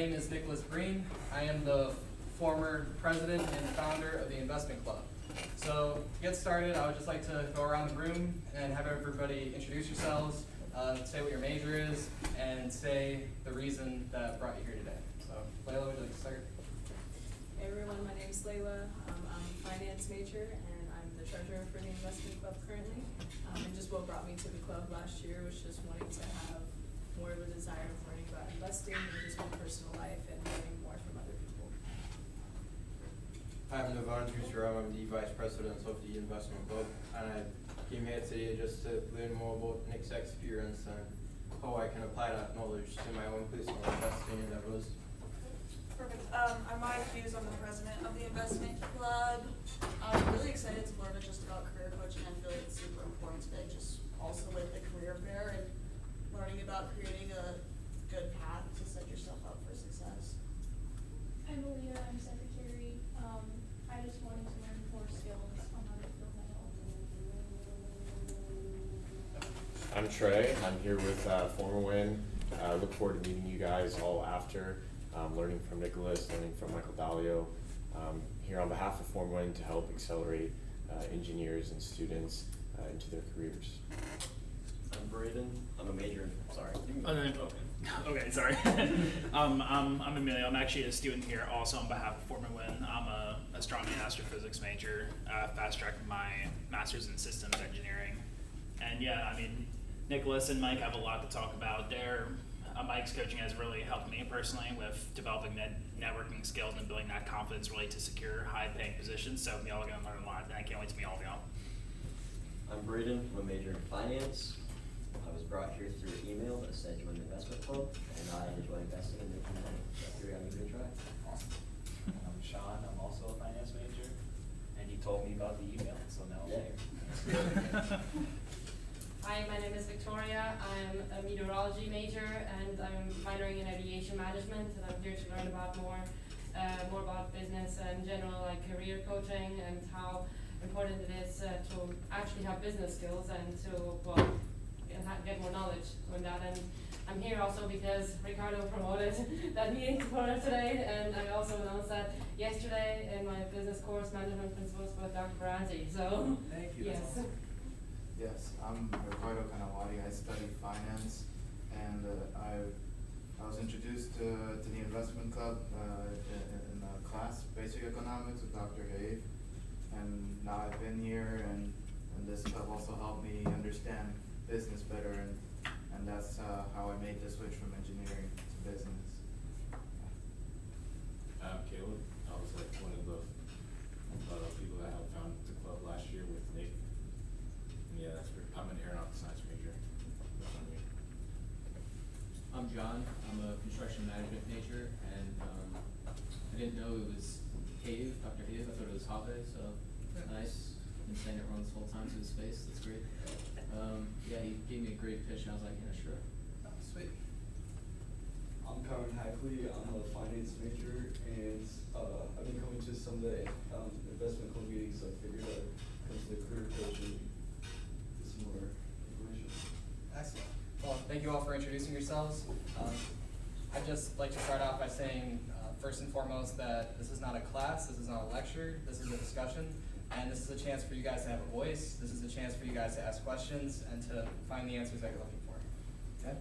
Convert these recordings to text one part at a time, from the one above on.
name is Nicholas Breen. I am the former president and founder of the Investment Club. So to get started, I would just like to go around the room and have everybody introduce yourselves, say what your major is, and say the reason that brought you here today. So Layla, would you like to start? Hey everyone, my name is Layla. I'm a finance major and I'm the treasurer for the Investment Club currently. And just what brought me to the club last year was just wanting to have more of a desire of learning about investing and just my personal life and learning more from other people. I'm Navan Dusram. I'm the vice president of the Investment Club, and I came here today just to learn more about Nick's experience and how I can apply that knowledge to my own personal investing endeavors. Perfect. I'm Maya Hughes. I'm the president of the Investment Club. I'm really excited to learn just about career coaching. I feel like it's super important today, just also with the career fair and learning about creating a good path to set yourself up for success. I'm Alina, I'm secretary. I just wanted to learn more skills on how to build my health. I'm Trey. I'm here with Former Win. I look forward to meeting you guys all after, learning from Nicholas, learning from Michael Dalio. Here on behalf of Former Win to help accelerate engineers and students into their careers. I'm Braden. I'm a major in, sorry. Okay, sorry. I'm Emilio. I'm actually a student here also on behalf of Former Win. I'm a astronomy and astrophysics major, fast tracking my master's in systems engineering. And yeah, I mean, Nicholas and Mike have a lot to talk about. Mike's coaching has really helped me personally with developing networking skills and building that confidence really to secure high-paying positions. So y'all are going to learn a lot, and I can't wait to meet all of y'all. I'm Braden. I'm a major in finance. I was brought here through an email that said join the Investment Club, and I enjoy investing in making money. So I figured I'd give it a try. Awesome. I'm Sean. I'm also a finance major, and he told me about the email, so now I'm here. Hi, my name is Victoria. I'm a meteorology major and I'm minoring in aviation management, and I'm here to learn about more about business and general like career coaching and how important it is to actually have business skills and to get more knowledge on that. And I'm here also because Ricardo promoted that meeting for today, and I also announced that yesterday in my business course, Management Principles with Dr. Baranti. So thank you. Yes. That's awesome. Yes, I'm Ricardo Kanawati. I study finance, and I was introduced to the Investment Club in a class, Basic Economics with Dr. Haif, and now I've been here, and this club also helped me understand business better, and that's how I made the switch from engineering to business. I'm Caleb. I was like one of the people that helped found the club last year with Nick. Yeah, that's great. I'm an aeronautics science major. I'm John. I'm a construction management major, and I didn't know it was Haif, Dr. Haif. I thought it was Habe, so nice. Been saying it wrong this whole time to his face. That's great. Yeah, he gave me a great pitch, and I was like, yeah, sure. Sweet. I'm Karen Hackley. I'm a finance major, and I've been coming to some of the investment club meetings, so I figured I'd come to the career coaching. More information. Excellent. Well, thank you all for introducing yourselves. I'd just like to start off by saying, first and foremost, that this is not a class, this is not a lecture, this is a discussion, and this is a chance for you guys to have a voice. This is a chance for you guys to ask questions and to find the answers that you're looking for. Okay?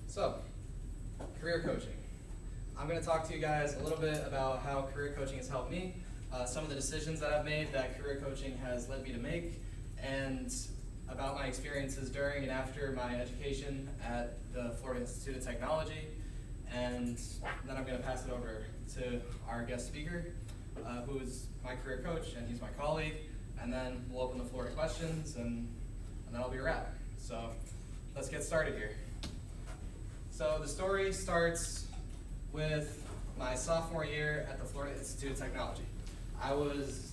So, career coaching. I'm going to talk to you guys a little bit about how career coaching has helped me, some of the decisions that I've made that career coaching has led me to make, and about my experiences during and after my education at the Florida Institute of Technology. And then I'm going to pass it over to our guest speaker, who is my career coach, and he's my colleague. And then we'll open the floor to questions, and that'll be a wrap. So let's get started here. So the story starts with my sophomore year at the Florida Institute of Technology. I was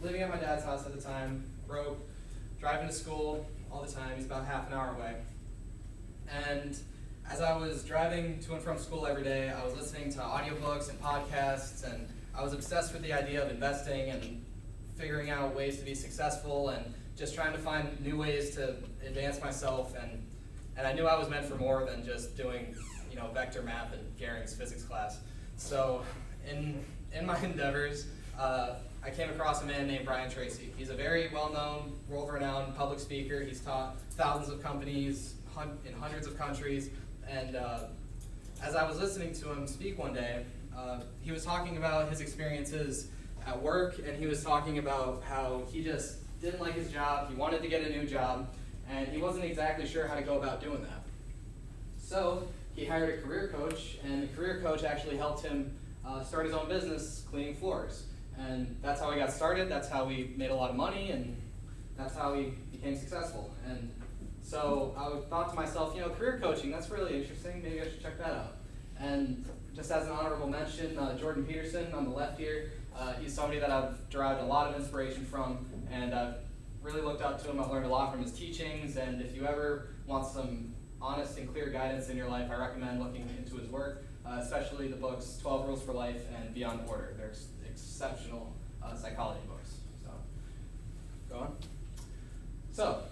living at my dad's house at the time, broke, driving to school all the time. He's about half an hour away. And as I was driving to and from school every day, I was listening to audiobooks and podcasts, and I was obsessed with the idea of investing and figuring out ways to be successful and just trying to find new ways to advance myself. And I knew I was meant for more than just doing vector math in Gehring's physics class. So in my endeavors, I came across a man named Brian Tracy. He's a very well-known, world-renowned public speaker. He's taught thousands of companies in hundreds of countries. And as I was listening to him speak one day, he was talking about his experiences at work, and he was talking about how he just didn't like his job. He wanted to get a new job, and he wasn't exactly sure how to go about doing that. So he hired a career coach, and the career coach actually helped him start his own business cleaning floors. And that's how he got started, that's how we made a lot of money, and that's how he became successful. And so I thought to myself, career coaching, that's really interesting, maybe I should check that out. And just as an honorable mention, Jordan Peterson on the left here, he's somebody that I've derived a lot of inspiration from, and I've really looked up to him. I've learned a lot from his teachings, and if you ever want some honest and clear guidance in your life, I recommend looking into his work, especially the books 12 Rules for Life and Beyond Order. They're exceptional psychology books. So, go on. So,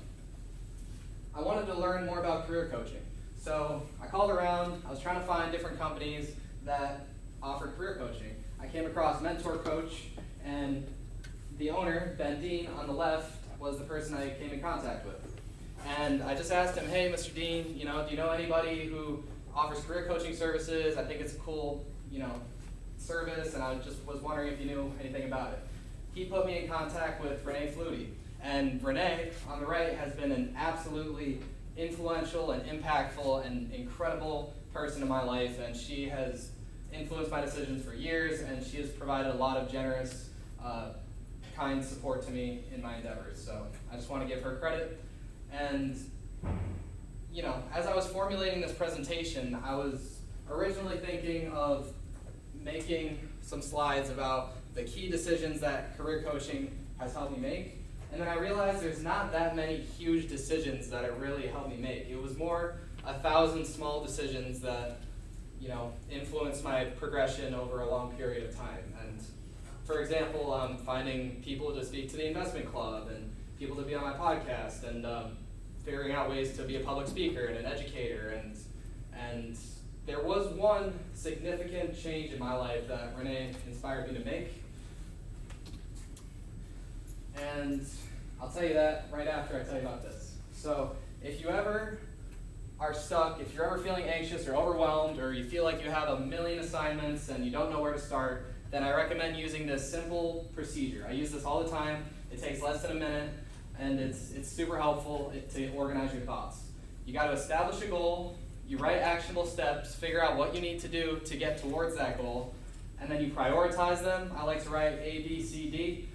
I wanted to learn more about career coaching. So I called around, I was trying to find different companies that offered career coaching. I came across Mentor Coach, and the owner, Ben Dean, on the left, was the person I came in contact with. And I just asked him, hey, Mr. Dean, do you know anybody who offers career coaching services? I think it's a cool, service, and I just was wondering if you knew anything about it. He put me in contact with Renee Flutie. And Renee, on the right, has been an absolutely influential and impactful and incredible person in my life, and she has influenced my decisions for years, and she has provided a lot of generous, kind support to me in my endeavors. So I just want to give her credit. And, as I was formulating this presentation, I was originally thinking of making some slides about the key decisions that career coaching has helped me make. And then I realized there's not that many huge decisions that it really helped me make. It was more 1,000 small decisions that, influenced my progression over a long period of time. And for example, finding people to speak to the investment club, and people to be on my podcast, and figuring out ways to be a public speaker and an educator. And there was one significant change in my life that Renee inspired me to make. And I'll tell you that right after I tell you about this. So if you ever are stuck, if you're ever feeling anxious or overwhelmed, or you feel like you have a million assignments and you don't know where to start, then I recommend using this simple procedure. I use this all the time. It takes less than a minute, and it's super helpful to organize your thoughts. You got to establish a goal, you write actionable steps, figure out what you need to do to get towards that goal, and then you prioritize them. I like to write A, B, C, D.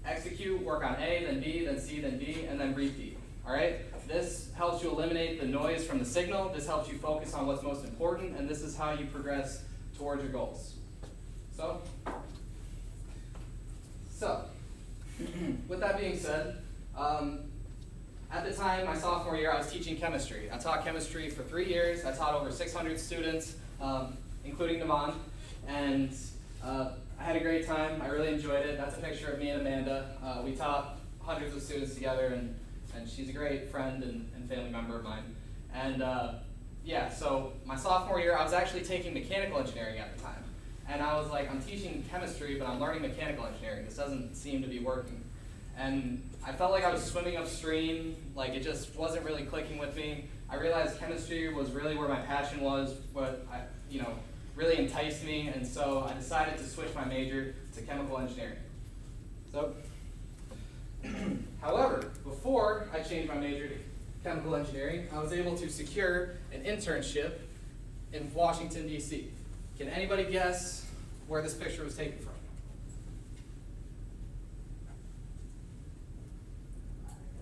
Execute, work on A, then B, then C, then D, and then repeat. All right? This helps you eliminate the noise from the signal. This helps you focus on what's most important, and this is how you progress towards your goals. So with that being said, at the time, my sophomore year, I was teaching chemistry. I taught chemistry for 3 years. I taught over 600 students, including Devon, and I had a great time. I really enjoyed it. That's a picture of me and Amanda. We taught hundreds of students together, and she's a great friend and family member of mine. And so my sophomore year, I was actually taking mechanical engineering at the time. And I was like, I'm teaching chemistry, but I'm learning mechanical engineering. This doesn't seem to be working. And I felt like I was swimming upstream, like it just wasn't really clicking with me. I realized chemistry was really where my passion was, what really enticed me, and so I decided to switch my major to chemical engineering. So, however, before I changed my major to chemical engineering, I was able to secure an internship in Washington, D.C. Can anybody guess where this picture was taken from?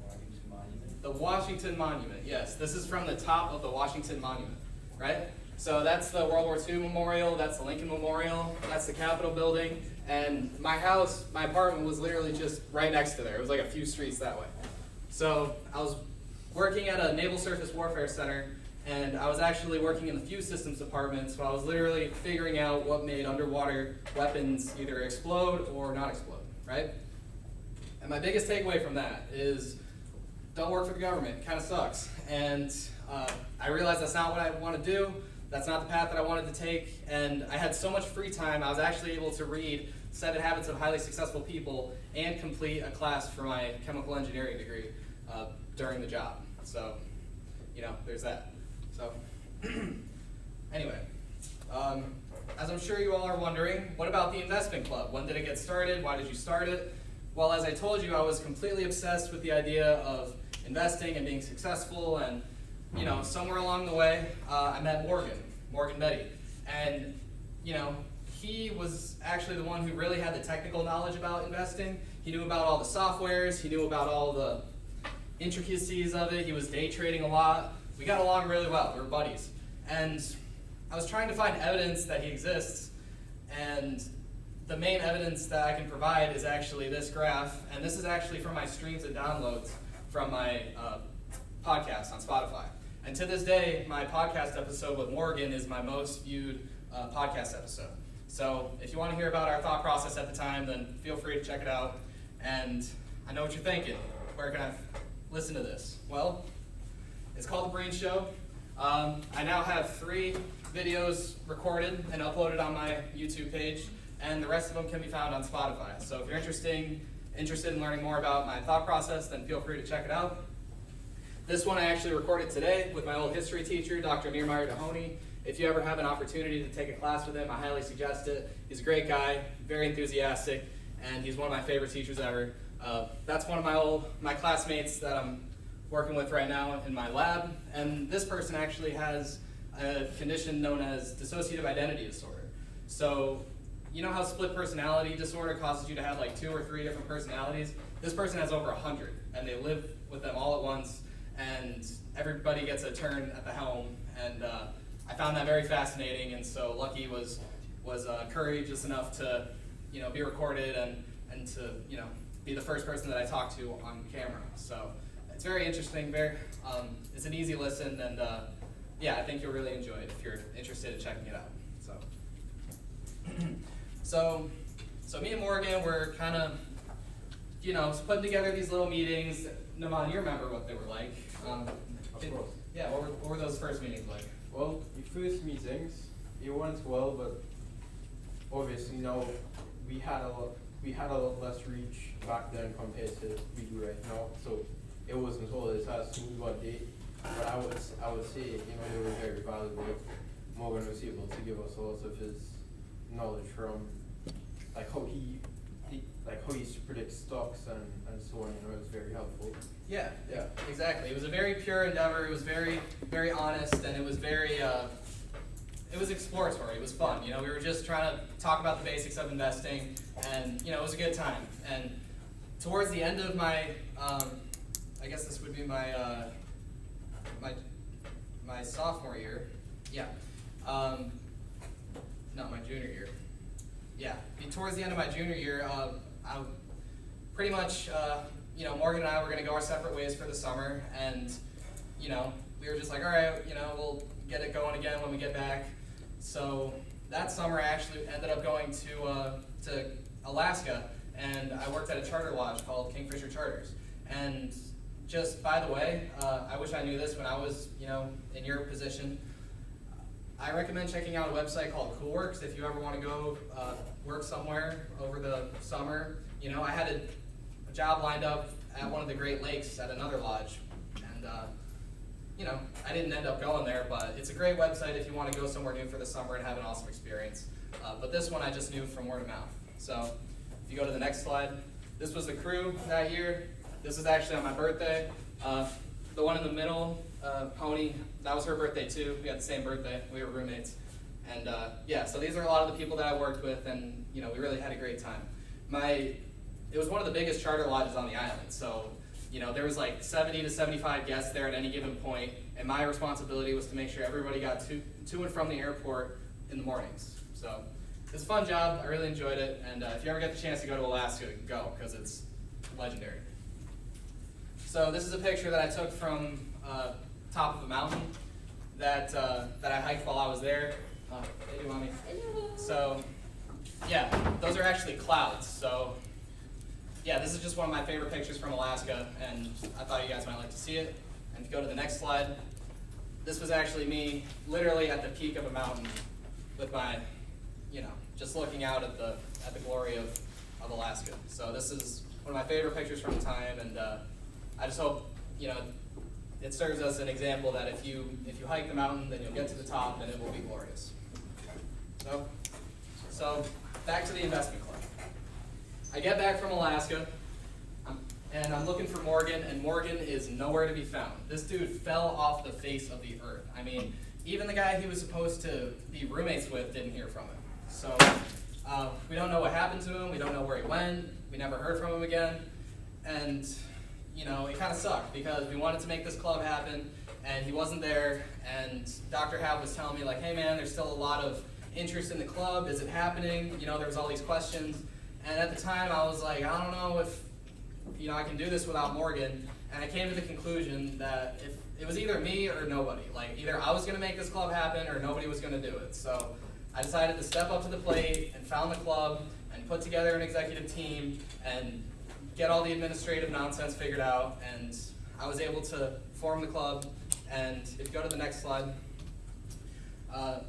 Washington Monument. The Washington Monument, yes. This is from the top of the Washington Monument, right? So that's the World War II Memorial, that's the Lincoln Memorial, that's the Capitol Building, and my house, my apartment was literally just right next to there. It was like a few streets that way. So I was working at a Naval Surface Warfare Center, and I was actually working in the Fuse Systems Department, so I was literally figuring out what made underwater weapons either explode or not explode, right? And my biggest takeaway from that is don't work for the government. It kind of sucks. And I realized that's not what I want to do. that's not the path that I wanted to take, and I had so much free time, I was actually able to read 7 Habits of Highly Successful People and complete a class for my chemical engineering degree during the job. So, there's that. So, anyway, as I'm sure you all are wondering, what about the investment club? When did it get started? Why did you start it? Well, as I told you, I was completely obsessed with the idea of investing and being successful, and somewhere along the way, I met Morgan Betty, and he was actually the one who really had the technical knowledge about investing. He knew about all the softwares, he knew about all the intricacies of it, he was day trading a lot. We got along really well, we were buddies. And I was trying to find evidence that he exists, and the main evidence that I can provide is actually this graph, and this is actually from my streams and downloads from my podcast on Spotify. And to this day, my podcast episode with Morgan is my most viewed podcast episode. So if you want to hear about our thought process at the time, then feel free to check it out. And I know what you're thinking. Where can I listen to this? Well, it's called The Brain Show. I now have 3 videos recorded and uploaded on my YouTube page, and the rest of them can be found on Spotify. So if you're interested in learning more about my thought process, then feel free to check it out. This one I actually recorded today with my old history teacher, Dr. Nirmeyer Dahoney. If you ever have an opportunity to take a class with him, I highly suggest it. He's a great guy, very enthusiastic, and he's one of my favorite teachers ever. That's one of my classmates that I'm working with right now in my lab, and this person actually has a condition known as dissociative identity disorder. So, you know how split personality disorder causes you to have like 2 or 3 different personalities? This person has over 100, and they live with them all at once, and everybody gets a turn at the helm, and I found that very fascinating, and so Lucky was courageous enough to be recorded and to be the first person that I talked to on camera. So it's very interesting. It's an easy listen, and yeah, I think you'll really enjoy it if you're interested in checking it out. So me and Morgan were kind of putting together these little meetings. Naman, you remember what they were like? Of course. Yeah, what were those first meetings like? Well, the first meetings, it went well, but obviously now we had a lot less reach back then compared to we do right now. So it wasn't always as smooth one day, but I would say they were very valuable. Morgan was able to give us a lot of his knowledge from how he predicts stocks and so on. It was very helpful. Yeah, exactly. It was a very pure endeavor. It was very, very honest, and it was very, it was exploratory. It was fun. We were just trying to talk about the basics of investing, and it was a good time. And towards the end of my, I guess this would be my my sophomore year. Yeah, not my junior year. Yeah, towards the end of my junior year, I pretty much, Morgan and I were going to go our separate ways for the summer, and, we were just like, all right, we'll get it going again when we get back. So that summer I actually ended up going to Alaska, and I worked at a charter lodge called Kingfisher Charters. And just by the way, I wish I knew this when I was, in your position. I recommend checking out a website called Coolworks if you ever want to go work somewhere over the summer. I had a job lined up at one of the Great Lakes at another lodge, and I didn't end up going there, but it's a great website if you want to go somewhere new for the summer and have an awesome experience. But this one I just knew from word of mouth. So if you go to the next slide, this was the crew that year. This is actually on my birthday. The one in the middle, Pony, that was her birthday too. We had the same birthday. We were roommates. And yeah, so these are a lot of the people that I worked with, and we really had a great time. It was one of the biggest charter lodges on the island, so there was like 70 to 75 guests there at any given point, and my responsibility was to make sure everybody got to and from the airport in the mornings. So it was a fun job. I really enjoyed it, and if you ever get the chance to go to Alaska, go, because it's legendary. So this is a picture that I took from top of a mountain that I hiked while I was there. Hey, Mommy. So yeah, those are actually clouds. So yeah, this is just one of my favorite pictures from Alaska, and I thought you guys might like to see it. And if you go to the next slide, this was actually me literally at the peak of a mountain with my, just looking out at the glory of Alaska. So this is one of my favorite pictures from the time, and I just hope, it serves as an example that if you hike the mountain, then you'll get to the top and it will be glorious. So back to the investment club. I get back from Alaska, and I'm looking for Morgan, and Morgan is nowhere to be found. This dude fell off the face of the earth. I mean, even the guy he was supposed to be roommates with didn't hear from him. So we don't know what happened to him. We don't know where he went. We never heard from him again. And, it kind of sucked because we wanted to make this club happen, and he wasn't there. And Dr. Hav was telling me, like, hey, man, there's still a lot of interest in the club. Is it happening? There was all these questions. And at the time, I was like, I don't know if, I can do this without Morgan. And I came to the conclusion that if it was either me or nobody. Like, either I was going to make this club happen or nobody was going to do it. So I decided to step up to the plate and found the club and put together an executive team and get all the administrative nonsense figured out. And I was able to form the club. And if you go to the next slide,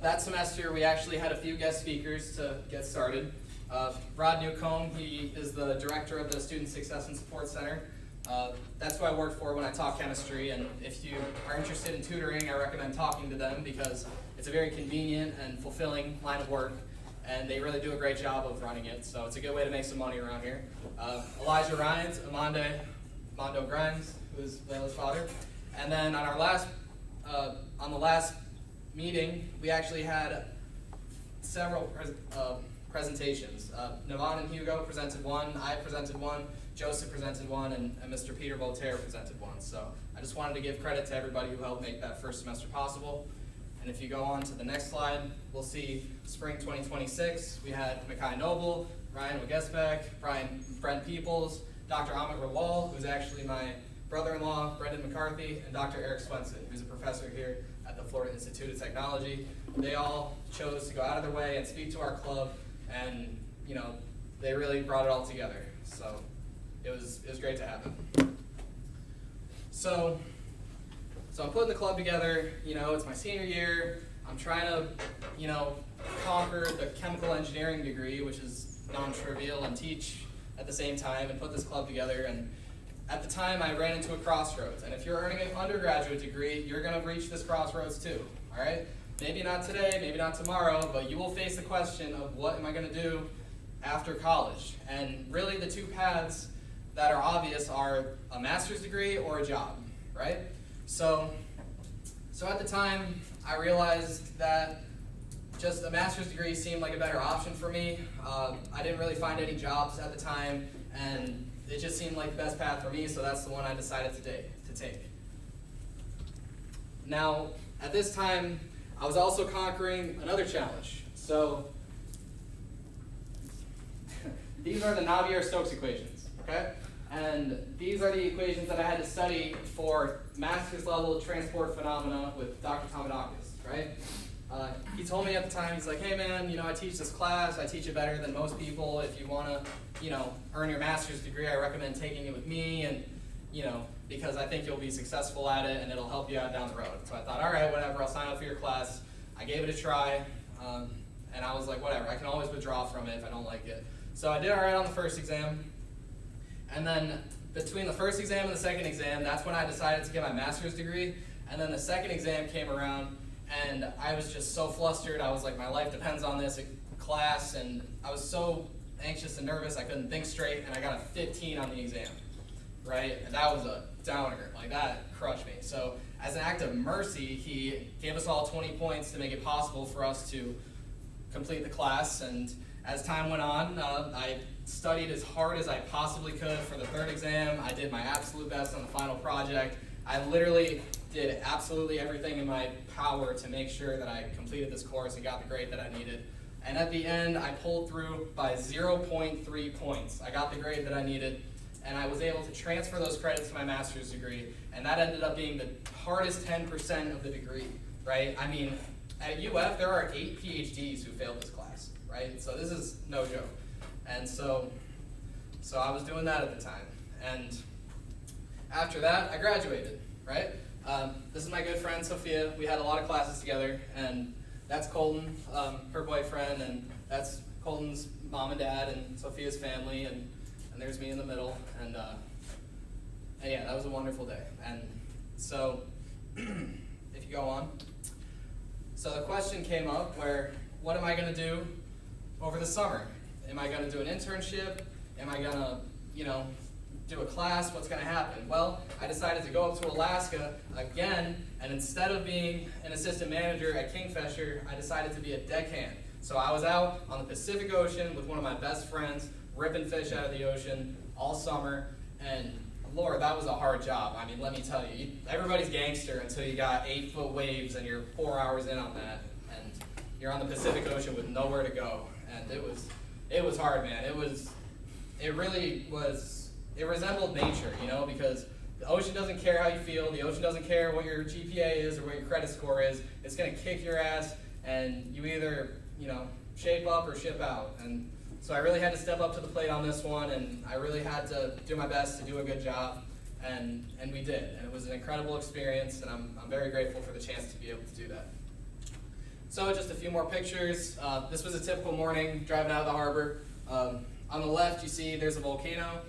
that semester we actually had a few guest speakers to get started. Rod Newcomb, he is the director of the Student Success and Support Center. That's who I work for when I taught chemistry, and if you are interested in tutoring, I recommend talking to them because it's a very convenient and fulfilling line of work, and they really do a great job of running it, so it's a good way to make some money around here. Elijah Ryans, Mondo Grimes, who is Layla's father, and then on the last meeting, we actually had several presentations. Navon and Hugo presented one, I presented one, Joseph presented one, and Mr. Peter Voltaire presented one. So I just wanted to give credit to everybody who helped make that first semester possible. And if you go on to the next slide, we'll see spring 2026. We had Mikhail Noble, Ryan Wagesbeck, Brent Peoples, Dr. Amit Rawal, who's actually my brother-in-law, Brendan McCarthy, and Dr. Eric Swenson, who's a professor here at the Florida Institute of Technology. They all chose to go out of their way and speak to our club, and they really brought it all together. So it was great to have them. So I'm putting the club together. It's my senior year. I'm trying to conquer the chemical engineering degree, which is non-trivial, and teach at the same time and put this club together. And at the time, I ran into a crossroads. And if you're earning an undergraduate degree, you're going to reach this crossroads too. All right? Maybe not today, maybe not tomorrow, but you will face the question of what am I going to do after college? And really the two paths that are obvious are a master's degree or a job, right? So at the time, I realized that just a master's degree seemed like a better option for me. I didn't really find any jobs at the time, and it just seemed like the best path for me, so that's the one I decided to take. Now, at this time, I was also conquering another challenge. So these are the Navier-Stokes equations, okay? And these are the equations that I had to study for master's level transport phenomena with Dr. Tomadakis, right? He told me at the time, he's like, hey man, I teach this class, I teach it better than most people. If you want to, earn your master's degree, I recommend taking it with me, and, because I think you'll be successful at it and it'll help you out down the road. So I thought, all right, whatever, I'll sign up for your class. I gave it a try, and I was like, whatever, I can always withdraw from it if I don't like it. So I did all right on the first exam. And then between the first exam and the second exam, that's when I decided to get my master's degree. And then the second exam came around, and I was just so flustered. I was like, my life depends on this class, and I was so anxious and nervous, I couldn't think straight, and I got a 15 on the exam, right? And that was a downer. Like, that crushed me. So as an act of mercy, he gave us all 20 points to make it possible for us to complete the class. And as time went on, I studied as hard as I possibly could for the third exam. I did my absolute best on the final project. I literally did absolutely everything in my power to make sure that I completed this course and got the grade that I needed. And at the end, I pulled through by 0.3 points. I got the grade that I needed, and I was able to transfer those credits to my master's degree, and that ended up being the hardest 10% of the degree, right? I mean, at UF, there are 8 PhDs who failed this class, right? So this is no joke. And so I was doing that at the time. And after that, I graduated, right? This is my good friend Sophia. We had a lot of classes together, and that's Colton, her boyfriend, and that's Colton's mom and dad, and Sophia's family, and there's me in the middle, and yeah, that was a wonderful day. And so, if you go on, so the question came up where, what am I going to do over the summer? Am I going to do an internship? Am I going to, do a class? What's going to happen? Well, I decided to go up to Alaska again, and instead of being an assistant manager at Kingfisher, I decided to be a deckhand. So I was out on the Pacific Ocean with one of my best friends, ripping fish out of the ocean all summer, and Lord, that was a hard job. I mean, let me tell you, everybody's gangster until you got 8-foot waves and you're 4 hours in on that, and you're on the Pacific Ocean with nowhere to go. And it was hard, man. It really was. It resembled nature, because the ocean doesn't care how you feel. The ocean doesn't care what your GPA is or what your credit score is. It's going to kick your ass, and you either, shape up or ship out. And so I really had to step up to the plate on this one, and I really had to do my best to do a good job, and we did. And it was an incredible experience, and I'm very grateful for the chance to be able to do that. So just a few more pictures. This was a typical morning driving out of the harbor. On the left, you see there's a volcano.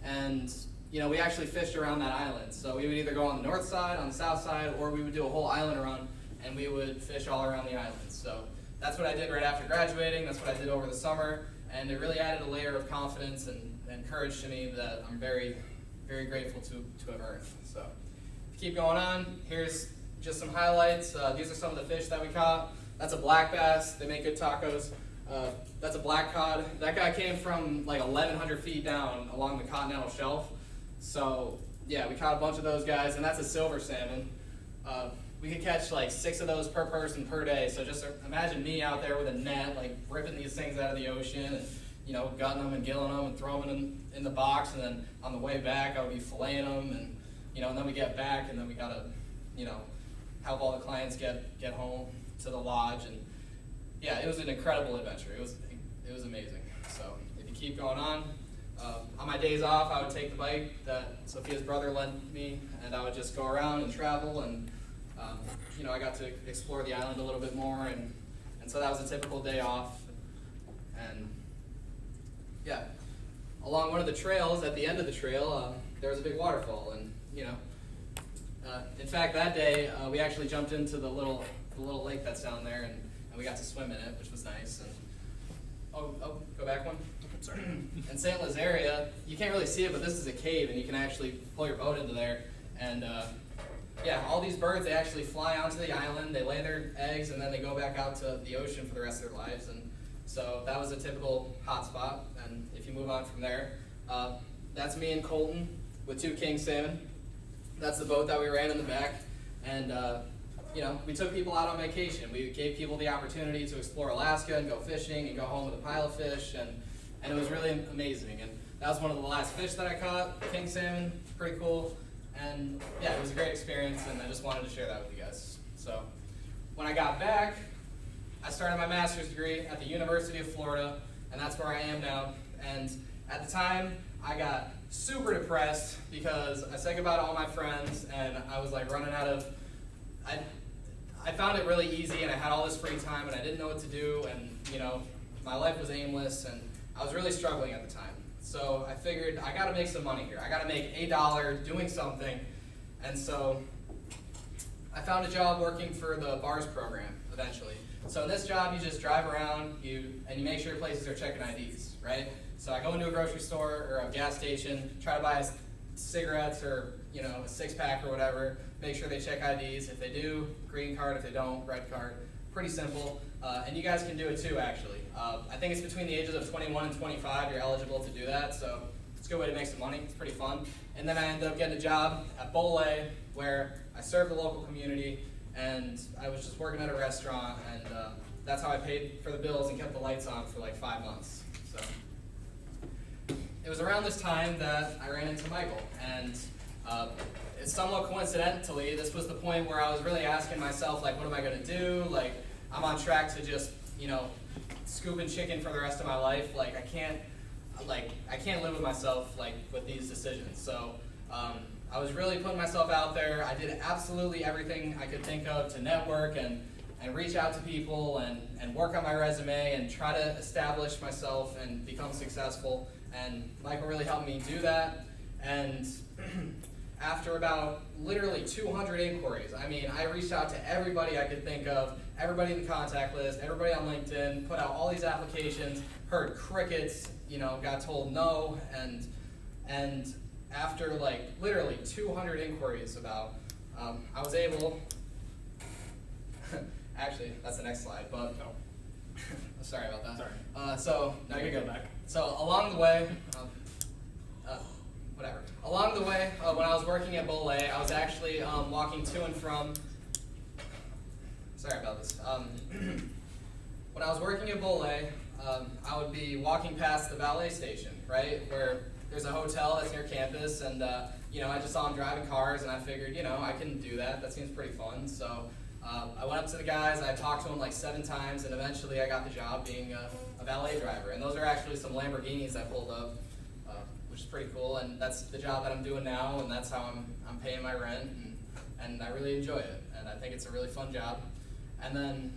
And, we actually fished around that island. So we would either go on the north side, on the south side, or we would do a whole island run, and we would fish all around the island. So that's what I did right after graduating. That's what I did over the summer. And it really added a layer of confidence and courage to me that I'm very, very grateful to have earned. So to keep going on, here's just some highlights. These are some of the fish that we caught. That's a black bass. They make good tacos. That's a black cod. That guy came from like 1,100 feet down along the continental shelf. So yeah, we caught a bunch of those guys, and that's a silver salmon. We could catch like 6 of those per person per day. So just imagine me out there with a net, like ripping these things out of the ocean, and gutting them and gilling them and throwing them in the box. And then on the way back, I would be filleting them, and and then we get back, and then we gotta help all the clients get home to the lodge. And yeah, it was an incredible adventure. It was amazing. So if you keep going on my days off, I would take the bike that Sophia's brother lent me, and I would just go around and travel, and I got to explore the island a little bit more, and so that was a typical day off. And yeah, along one of the trails, at the end of the trail, there was a big waterfall, and in fact that day we actually jumped into the little lake that's down there, and we got to swim in it, which was nice. And go back one. Sorry. In St. Lazaria, you can't really see it, but this is a cave, and you can actually pull your boat into there. And yeah, all these birds, they actually fly onto the island, they lay their eggs, and then they go back out to the ocean for the rest of their lives. And so that was a typical hot spot. And if you move on from there, that's me and Colton with 2 king salmon. That's the boat that we ran in the back. And we took people out on vacation. We gave people the opportunity to explore Alaska and go fishing and go home with a pile of fish, and it was really amazing. And that was one of the last fish that I caught, king salmon, pretty cool. And yeah, it was a great experience, and I just wanted to share that with you guys. So when I got back, I started my master's degree at the University of Florida, and that's where I am now. And at the time, I got super depressed because I said goodbye to all my friends, and I was like running out of, I found it really easy, and I had all this free time, and I didn't know what to do, and my life was aimless, and I was really struggling at the time. So I figured I gotta make some money here. I gotta make $1 doing something. And so I found a job working for the BARS program eventually. So in this job, you just drive around, and you make sure places are checking IDs, right? So I go into a grocery store or a gas station, try to buy cigarettes or a 6-pack or whatever, make sure they check IDs. If they do, green card. If they don't, red card. Pretty simple. And you guys can do it too, actually. I think it's between the ages of 21 and 25 you're eligible to do that, so it's a good way to make some money. It's pretty fun. And then I ended up getting a job at Bolé, where I served the local community, and I was just working at a restaurant, and that's how I paid for the bills and kept the lights on for like 5 months. So it was around this time that I ran into Michael, and it's somewhat coincidentally, this was the point where I was really asking myself, like, what am I gonna do? Like, I'm on track to just, scooping chicken for the rest of my life. Like, I can't live with myself, like, with these decisions. So I I was really putting myself out there. I did absolutely everything I could think of to network and reach out to people and work on my resume and try to establish myself and become successful. And Michael really helped me do that. And after about literally 200 inquiries, I mean, I reached out to everybody I could think of, everybody in the contact list, everybody on LinkedIn, put out all these applications, heard crickets, you know, got told no, and after like literally 200 inquiries about, I was able, actually, that's the next slide, but, sorry about that. Sorry. So, now you're Go good. back. So along the way, whatever. Along the way, when I was working at Bolay, I was actually walking to and from, sorry about this. When I was working at Bolay, I would be walking past the valet station, right, where there's a hotel that's near campus, and you know, I just saw them driving cars, and I figured, you know, I can do that. That seems pretty fun. So I went up to the guys, I talked to them like 7 times, and eventually I got the job being a valet driver. And those are actually some Lamborghinis I pulled up, which is pretty cool. And that's the job that I'm doing now, and that's how I'm paying my rent, and I really enjoy it. And I think it's a really fun job. And then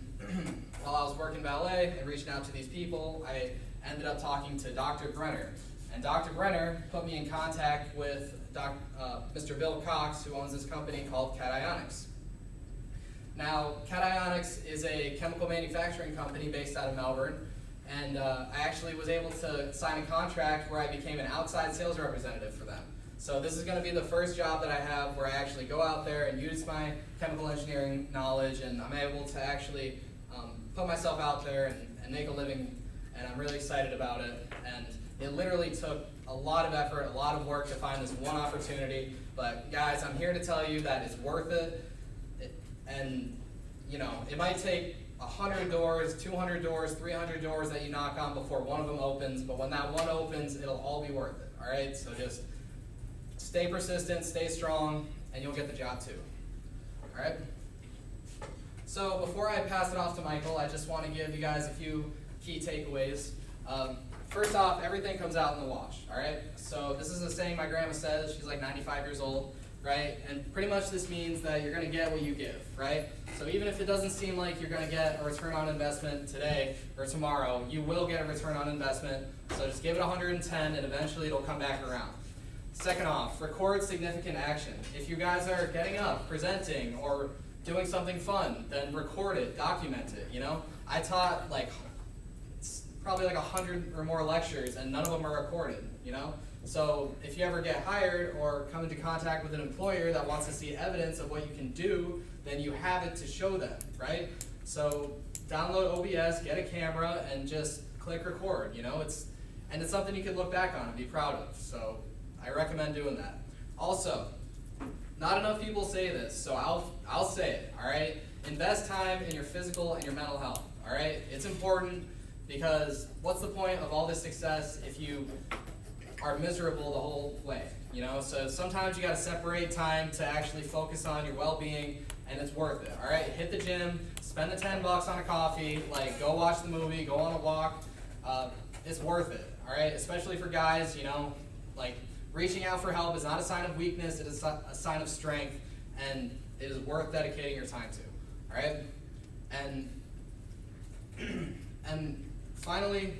while I was working valet and reaching out to these people, I ended up talking to Dr. Brenner. And Dr. Brenner put me in contact with Mr. Bill Cox, who owns this company called Cationics. Now, Cationics is a chemical manufacturing company based out of Melbourne, and I actually was able to sign a contract where I became an outside sales representative for them. So this is going to be the first job that I have where I actually go out there and use my chemical engineering knowledge, and I'm able to actually put myself out there and make a living, and I'm really excited about it. And it literally took a lot of effort, a lot of work to find this one opportunity, but guys, I'm here to tell you that it's worth it. And you know, it might take 100 doors, 200 doors, 300 doors that you knock on before one of them opens, but when that one opens, it'll all be worth it, all right? So just stay persistent, stay strong, and you'll get the job too, all right? So before I pass it off to Michael, I just want to give you guys a few key takeaways. First off, everything comes out in the wash, all right? So this is a saying my grandma says. She's like 95 years old, right? And pretty much this means that you're going to get what you give, right? So even if it doesn't seem like you're going to get a return on investment today or tomorrow, you will get a return on investment. So just give it 110 and eventually it'll come back around. Second off, record significant action. If you guys are getting up, presenting, or doing something fun, then record it, document it, you know? I taught like probably like 100 or more lectures and none of them are recorded, you know? So if you ever get hired or come into contact with an employer that wants to see evidence of what you can do, then you have it to show them, right? So download OBS, get a camera, and just click record, you know? It's something you can look back on and be proud of. So I recommend doing that. Also, not enough people say this, so I'll say it, all right? Invest time in your physical and your mental health, all right? It's important because what's the point of all this success if you are miserable the whole way, you know? So sometimes you gotta separate time to actually focus on your well-being, and it's worth it, all right? Hit the gym, spend the 10 bucks on a coffee, like go watch the movie, go on a walk. It's worth it, all right? Especially for guys, you know, like reaching out for help is not a sign of weakness, it is a sign of strength, and it is worth dedicating your time to, all right? And finally,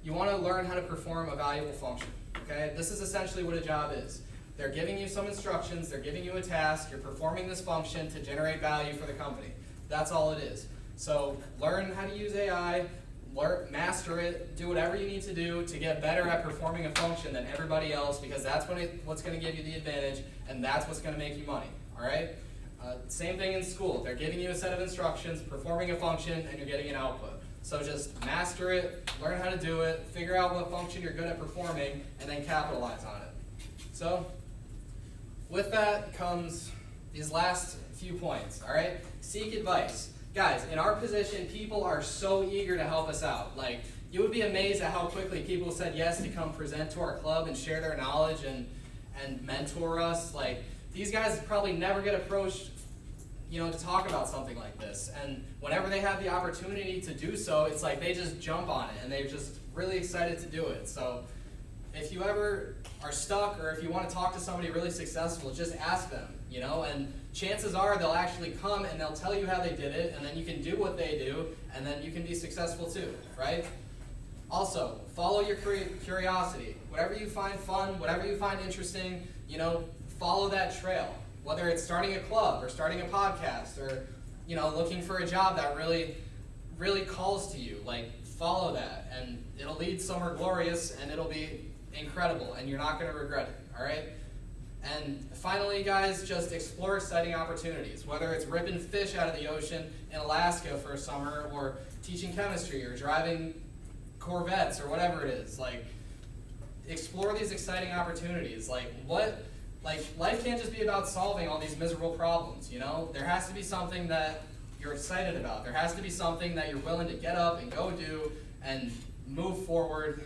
you want to learn how to perform a valuable function, okay? This is essentially what a job is. They're giving you some instructions, they're giving you a task, you're performing this function to generate value for the company. That's all it is. So learn how to use AI, master it, do whatever you need to do to get better at performing a function than everybody else, because that's what's going to give you the advantage, and that's what's going to make you money, all right? Same thing in school. They're giving you a set of instructions, performing a function, and you're getting an output. So just master it, learn how to do it, figure out what function you're good at performing, and then capitalize on it. So with that comes these last few points, all right? Seek advice. Guys, in our position, people are so eager to help us out. Like, you would be amazed at how quickly people said yes to come present to our club and share their knowledge and mentor us. Like, these guys probably never get approached, you know, to talk about something like this. And whenever they have the opportunity to do so, it's like they just jump on it and they're just really excited to do it. So if you ever are stuck or if you want to talk to somebody really successful, just ask them, and chances are they'll actually come and they'll tell you how they did it, and then you can do what they do, and then you can be successful too, right? Also, follow your curiosity. Whatever you find fun, whatever you find interesting, follow that trail. Whether it's starting a club or starting a podcast or, looking for a job that really, really calls to you, follow that, and it'll lead somewhere glorious, and it'll be incredible, and you're not going to regret it, all right? And finally, guys, just explore exciting opportunities, whether it's ripping fish out of the ocean in Alaska for a summer, or teaching chemistry, or driving Corvettes, or whatever it is. Explore these exciting opportunities. Life can't just be about solving all these miserable problems, There has to be something that you're excited about. There has to be something that you're willing to get up and go do and move forward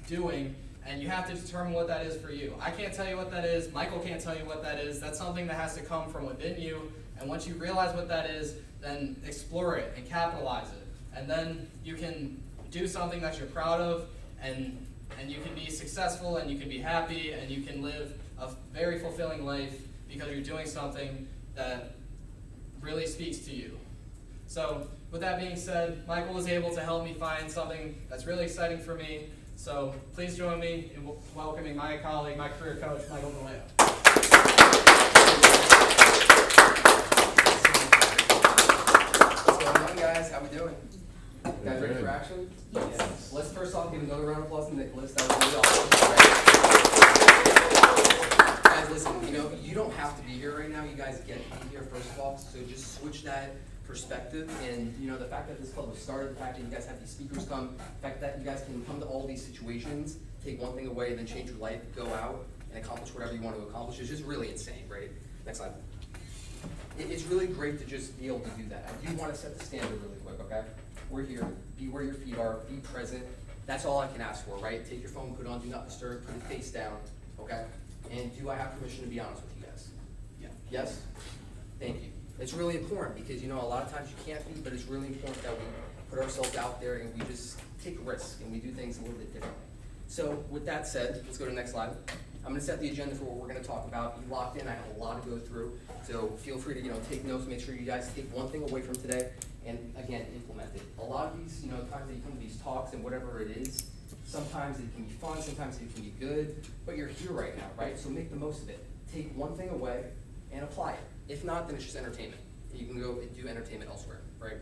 doing, and you have to determine what that is for you. I can't tell you what that is. Michael can't tell you what that is. That's something that has to come from within you, and once you realize what that is, then explore it and capitalize it. And then you can do something that you're proud of, and you can be successful, and you can be happy, and you can live a very fulfilling life because you're doing something that really speaks to you. So with that being said, Michael was able to help me find something that's really exciting for me. So please join me in welcoming my colleague, my career coach, Michael Vallejo. What's going on, guys? How we doing? Guys ready for action? Yes. Let's first off give another round of applause to Nicholas. That was really awesome. Guys, listen, you don't have to be here right now. You guys get to be here, first of all. So just switch that perspective, and the fact that this club was started, the fact that you guys have these speakers come, the fact that you guys can come to all these situations, take one thing away, and then change your life, go out and accomplish whatever you want to accomplish, is just really insane, right? Next slide. It's really great to just be able to do that. I do want to set the standard really quick, okay? We're here. Be where your feet are. Be present. That's all I can ask for, right? Take your phone, put it on Do Not Disturb, put it face down, okay? And do I have permission to be honest with you guys? Yeah. Yes? Thank you. It's really important because, a lot of times you can't be, but it's really important that we put ourselves out there and we just take risks and we do things a little bit differently. So with that said, let's go to the next slide. I'm going to set the agenda for what we're going to talk about. You locked in. I have a lot to go through. So feel free to, take notes. Make sure you guys take one thing away from today and, again, implement it. A lot of these, times that you come to these talks and whatever it is, sometimes it can be fun, sometimes it can be good, but you're here right now, right? So make the most of it. Take one thing away and apply it. If not, then it's just entertainment. You can go and do entertainment elsewhere, right?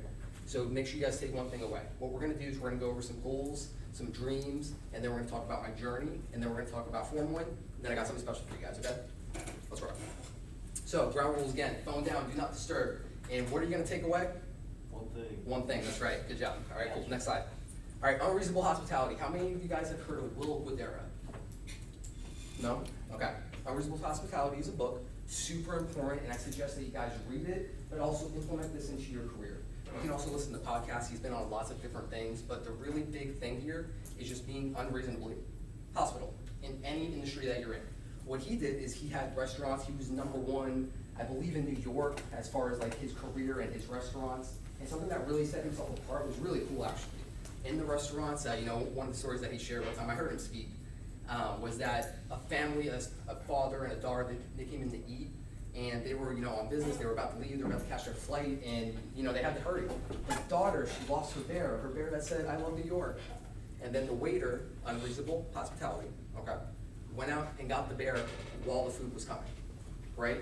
So make sure you guys take one thing away. What we're going to do is we're going to go over some goals, some dreams, and then we're going to talk about my journey, and then we're going to talk about Form 1, and then I got something special for you guys, okay? Let's rock. So ground rules again, phone down, do not disturb. And what are you going to take away? One thing. One thing, that's right. Good job. All right, cool. Next slide. All right, unreasonable hospitality. How many of you guys have heard of Will Guidara? No? Okay. Unreasonable Hospitality is a book, super important, and I suggest that you guys read it, but also implement this into your career. You can also listen to podcasts. He's been on lots of different things, but the really big thing here is just being unreasonably hospitable in any industry that you're in. What he did is he had restaurants. He was #1, I believe, in New York as far as his career and his restaurants. And something that really set himself apart was really cool, actually. In the restaurants, one of the stories that he shared one time, I heard him speak, was that a family, a father and a daughter, they came in to eat, and they were, on business. They were about to leave. They were about to catch their flight, and they had to hurry. His daughter, she lost her bear that said, "I love New York." And then the waiter, unreasonable hospitality, okay, went out and got the bear while the food was coming, right?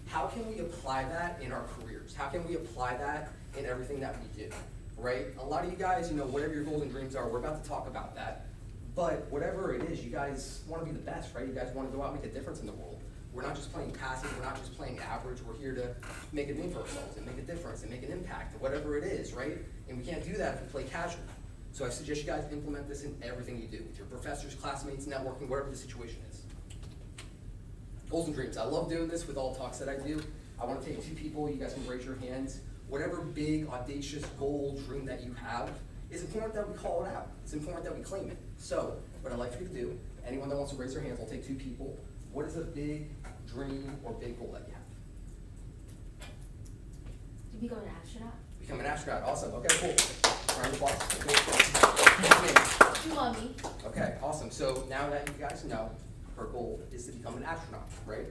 How can we apply that in our careers? How can we apply that in everything that we do, right? A lot of you guys, whatever your goals and dreams are, we're about to talk about that. But whatever it is, you guys want to be the best, right? You guys want to go out and make a difference in the world. We're not just playing passive, we're not just playing average, we're here to make a name for ourselves and make a difference and make an impact, whatever it is, right? And we can't do that if we play casual. So I suggest you guys implement this in everything you do, with your professors, classmates, networking, whatever the situation is. Goals and dreams. I love doing this with all talks that I do. I want to take 2 people, you guys can raise your hands. Whatever big, audacious goal, dream that you have, it's important that we call it out. It's important that we claim it. So, what I'd like for you to do, anyone that wants to raise their hands, I'll take 2 people. What is a big dream or big goal that you have? To become an astronaut. Become an astronaut. Awesome. Okay, cool. Round of applause. Cool. Mommy. Okay, awesome. So now that you guys know, her goal is to become an astronaut, right?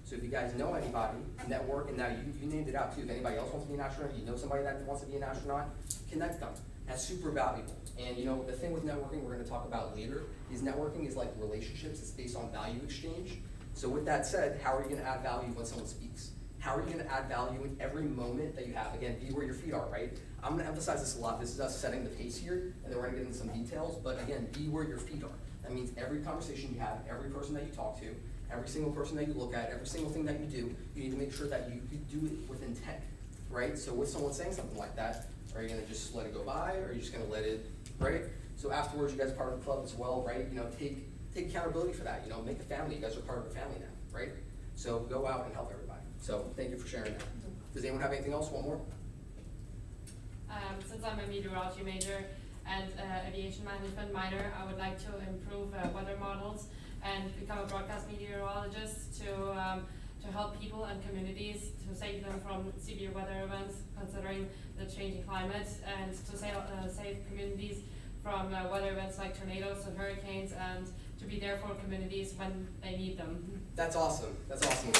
So if you guys know anybody, network, and now you named it out too, if anybody else wants to be an astronaut, you know somebody that wants to be an astronaut, connect them. That's super valuable. And you know, the thing with networking we're gonna talk about later is networking is like relationships, it's based on value exchange. So with that said, how are you gonna add value when someone speaks? How are you gonna add value in every moment that you have? Again, be where your feet are, right? I'm gonna emphasize this a lot. This is us setting the pace here, and then we're gonna get into some details, but again, be where your feet are. That means every conversation you have, every person that you talk to, every single person that you look at, every single thing that you do, you need to make sure that you do it with intent, right? So with someone saying something like that, are you gonna just let it go by, or are you just gonna let it, right? So afterwards, you guys are part of the club as well, right? You know, take accountability for that, you know, make a family. You guys are part of a family now, right? So go out and help everybody. So thank you for sharing that. Does anyone have anything else? One more? Since I'm a meteorology major and aviation management minor, I would like to improve weather models and become a broadcast meteorologist to help people and communities, to save them from severe weather events, considering the changing climate, and to save communities from weather events like tornadoes and hurricanes, and to be there for communities when they need them. That's awesome. That's awesome. You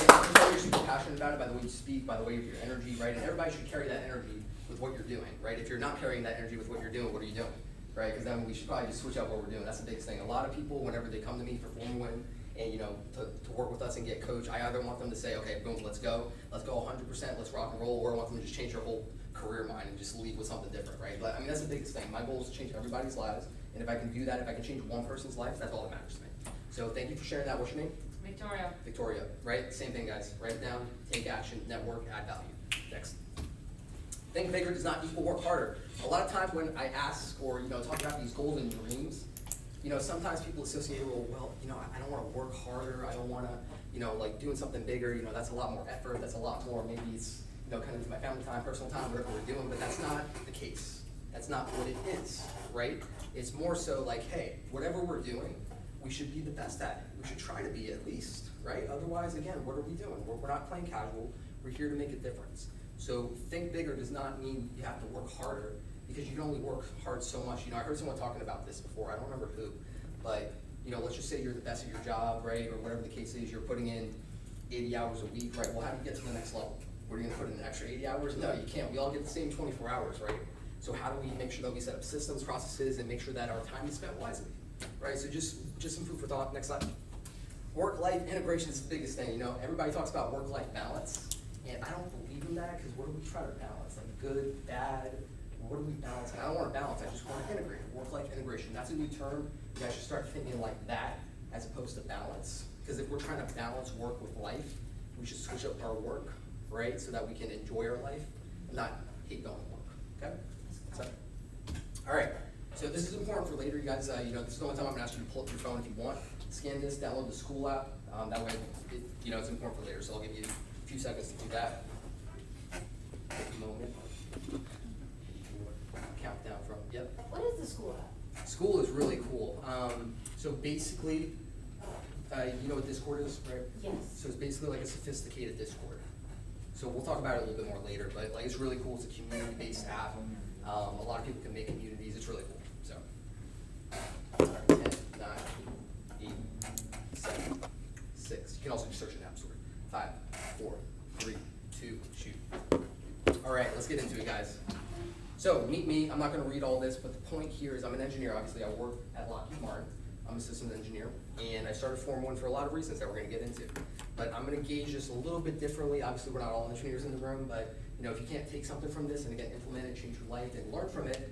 can tell you're super passionate about it by the way you speak, by the way of your energy, right? And everybody should carry that energy with what you're doing, right? If you're not carrying that energy with what you're doing, what are you doing, right? Because then we should probably just switch up what we're doing. That's the biggest thing. A lot of people, whenever they come to me for Formula One and you know to work with us and get coached, I either want them to say, okay, boom, let's go 100%, let's rock and roll, or I want them to just change their whole career mind and just leave with something different, right? But I mean, that's the biggest thing. My goal is to change everybody's lives, and if I can do that, if I can change one person's life, that's all that matters to me. So thank you for sharing that. What's your name? Victoria. Victoria, right? Same thing, guys. Write it down, take action, network, add value. Next. Think bigger does not equal work harder. A lot of times when I ask or you know talk about these goals and dreams, you know sometimes people associate it with, well, you know, I don't want to work harder. I don't want to, you know, like doing something bigger. You know, that's a lot more effort. That's a lot more. Maybe it's you know kind of my family time, personal time, whatever we're doing. But that's not the case. That's not what it is, right? It's more so like, hey, whatever we're doing, we should be the best at it. We should try to be at least, right? Otherwise, again, what are we doing? We're not playing casual. We're here to make a difference. So think bigger does not mean you have to work harder, because you can only work hard so much. You know, I heard someone talking about this before. I don't remember who, but you know, let's just say you're the best at your job, right? Or whatever the case is, you're putting in 80 hours a week, right? Well, how do you get to the next level? What are you gonna put in an extra 80 hours? No, you can't. We all get the same 24 hours, right? So how do we make sure that we set up systems, processes, and make sure that our time is spent wisely, right? So just some food for thought. Next slide. Work-life integration is the biggest thing. You know, everybody talks about work-life balance, and I don't believe in that, because what do we try to balance? Like good, bad, what do we balance? And I don't want to balance, I just want to integrate. Work-life integration, that's a new term. You guys should start thinking like that as opposed to balance. Because if we're trying to balance work with life, we should switch up our work, right? So that we can enjoy our life and not hate going to work, okay? So, all right, so this is important for later, you guys. You know, this is the only time I'm gonna ask you to pull up your phone if you want. Scan this, download the school app. That way, you know, it's important for later. So I'll give you a few seconds to do that. Take a moment. Countdown from, yep. What is the school app? School is really cool. So basically, you know what Discord is, right? Yes. So it's basically like a sophisticated Discord. So we'll talk about it a little bit more later, but like it's really cool. It's a community-based app. A lot of people can make communities. It's really cool. So, all right, 10, 9, 8, 7, 6. You can also just search an app store. 5, 4, 3, 2, shoot. All right, let's get into it, guys. So meet me. I'm not going to read all this, but the point here is I'm an engineer. Obviously, I work at Lockheed Martin. I'm a systems engineer, and I started Formula One for a lot of reasons that we're going to get into. But I'm going to gauge this a little bit differently. Obviously, we're not all engineers in the room, but you know, if you can't take something from this and again implement it, change your life, and learn from it,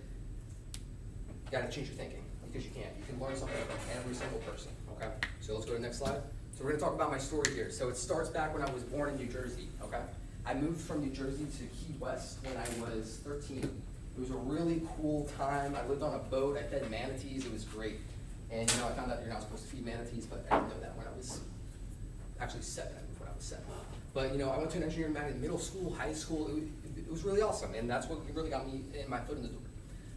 you got to change your thinking, because you can't. You can learn something from every single person. Okay. So let's go to the next slide. So we're going to talk about my story here. So it starts back when I was born in New Jersey. Okay. I moved from New Jersey to Key West when I was 13. It was a really cool time. I lived on a boat. I fed manatees. It was great. And you know, I found out you're not supposed to feed manatees, but I didn't know that when I was actually 7. I moved when I was 7. But you know, I went to an engineering mag in middle school, high school. It was really awesome, and that's what really got me in my foot in the door.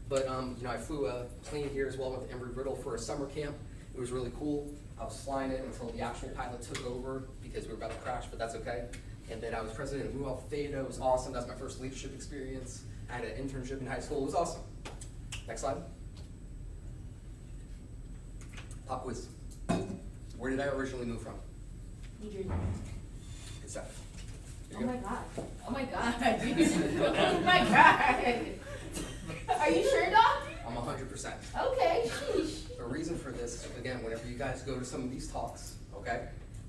But you know, I flew a plane here as well with Embry-Riddle for a summer camp. It was really cool. I was flying it until the actual pilot took over because we were about to crash, but that's okay. And then I was president of Mu Alpha Theta. It was awesome. That's my first leadership experience. I had an internship in high school. It was awesome. Next slide. Pop quiz. Where did I originally move from? New Jersey. Good stuff. Here Oh you go. my god. Oh my god, dude. Oh my god. Are you sure, Doc? I'm 100%. Okay, sheesh. The reason for this is, again, whenever you guys go to some of these talks, okay,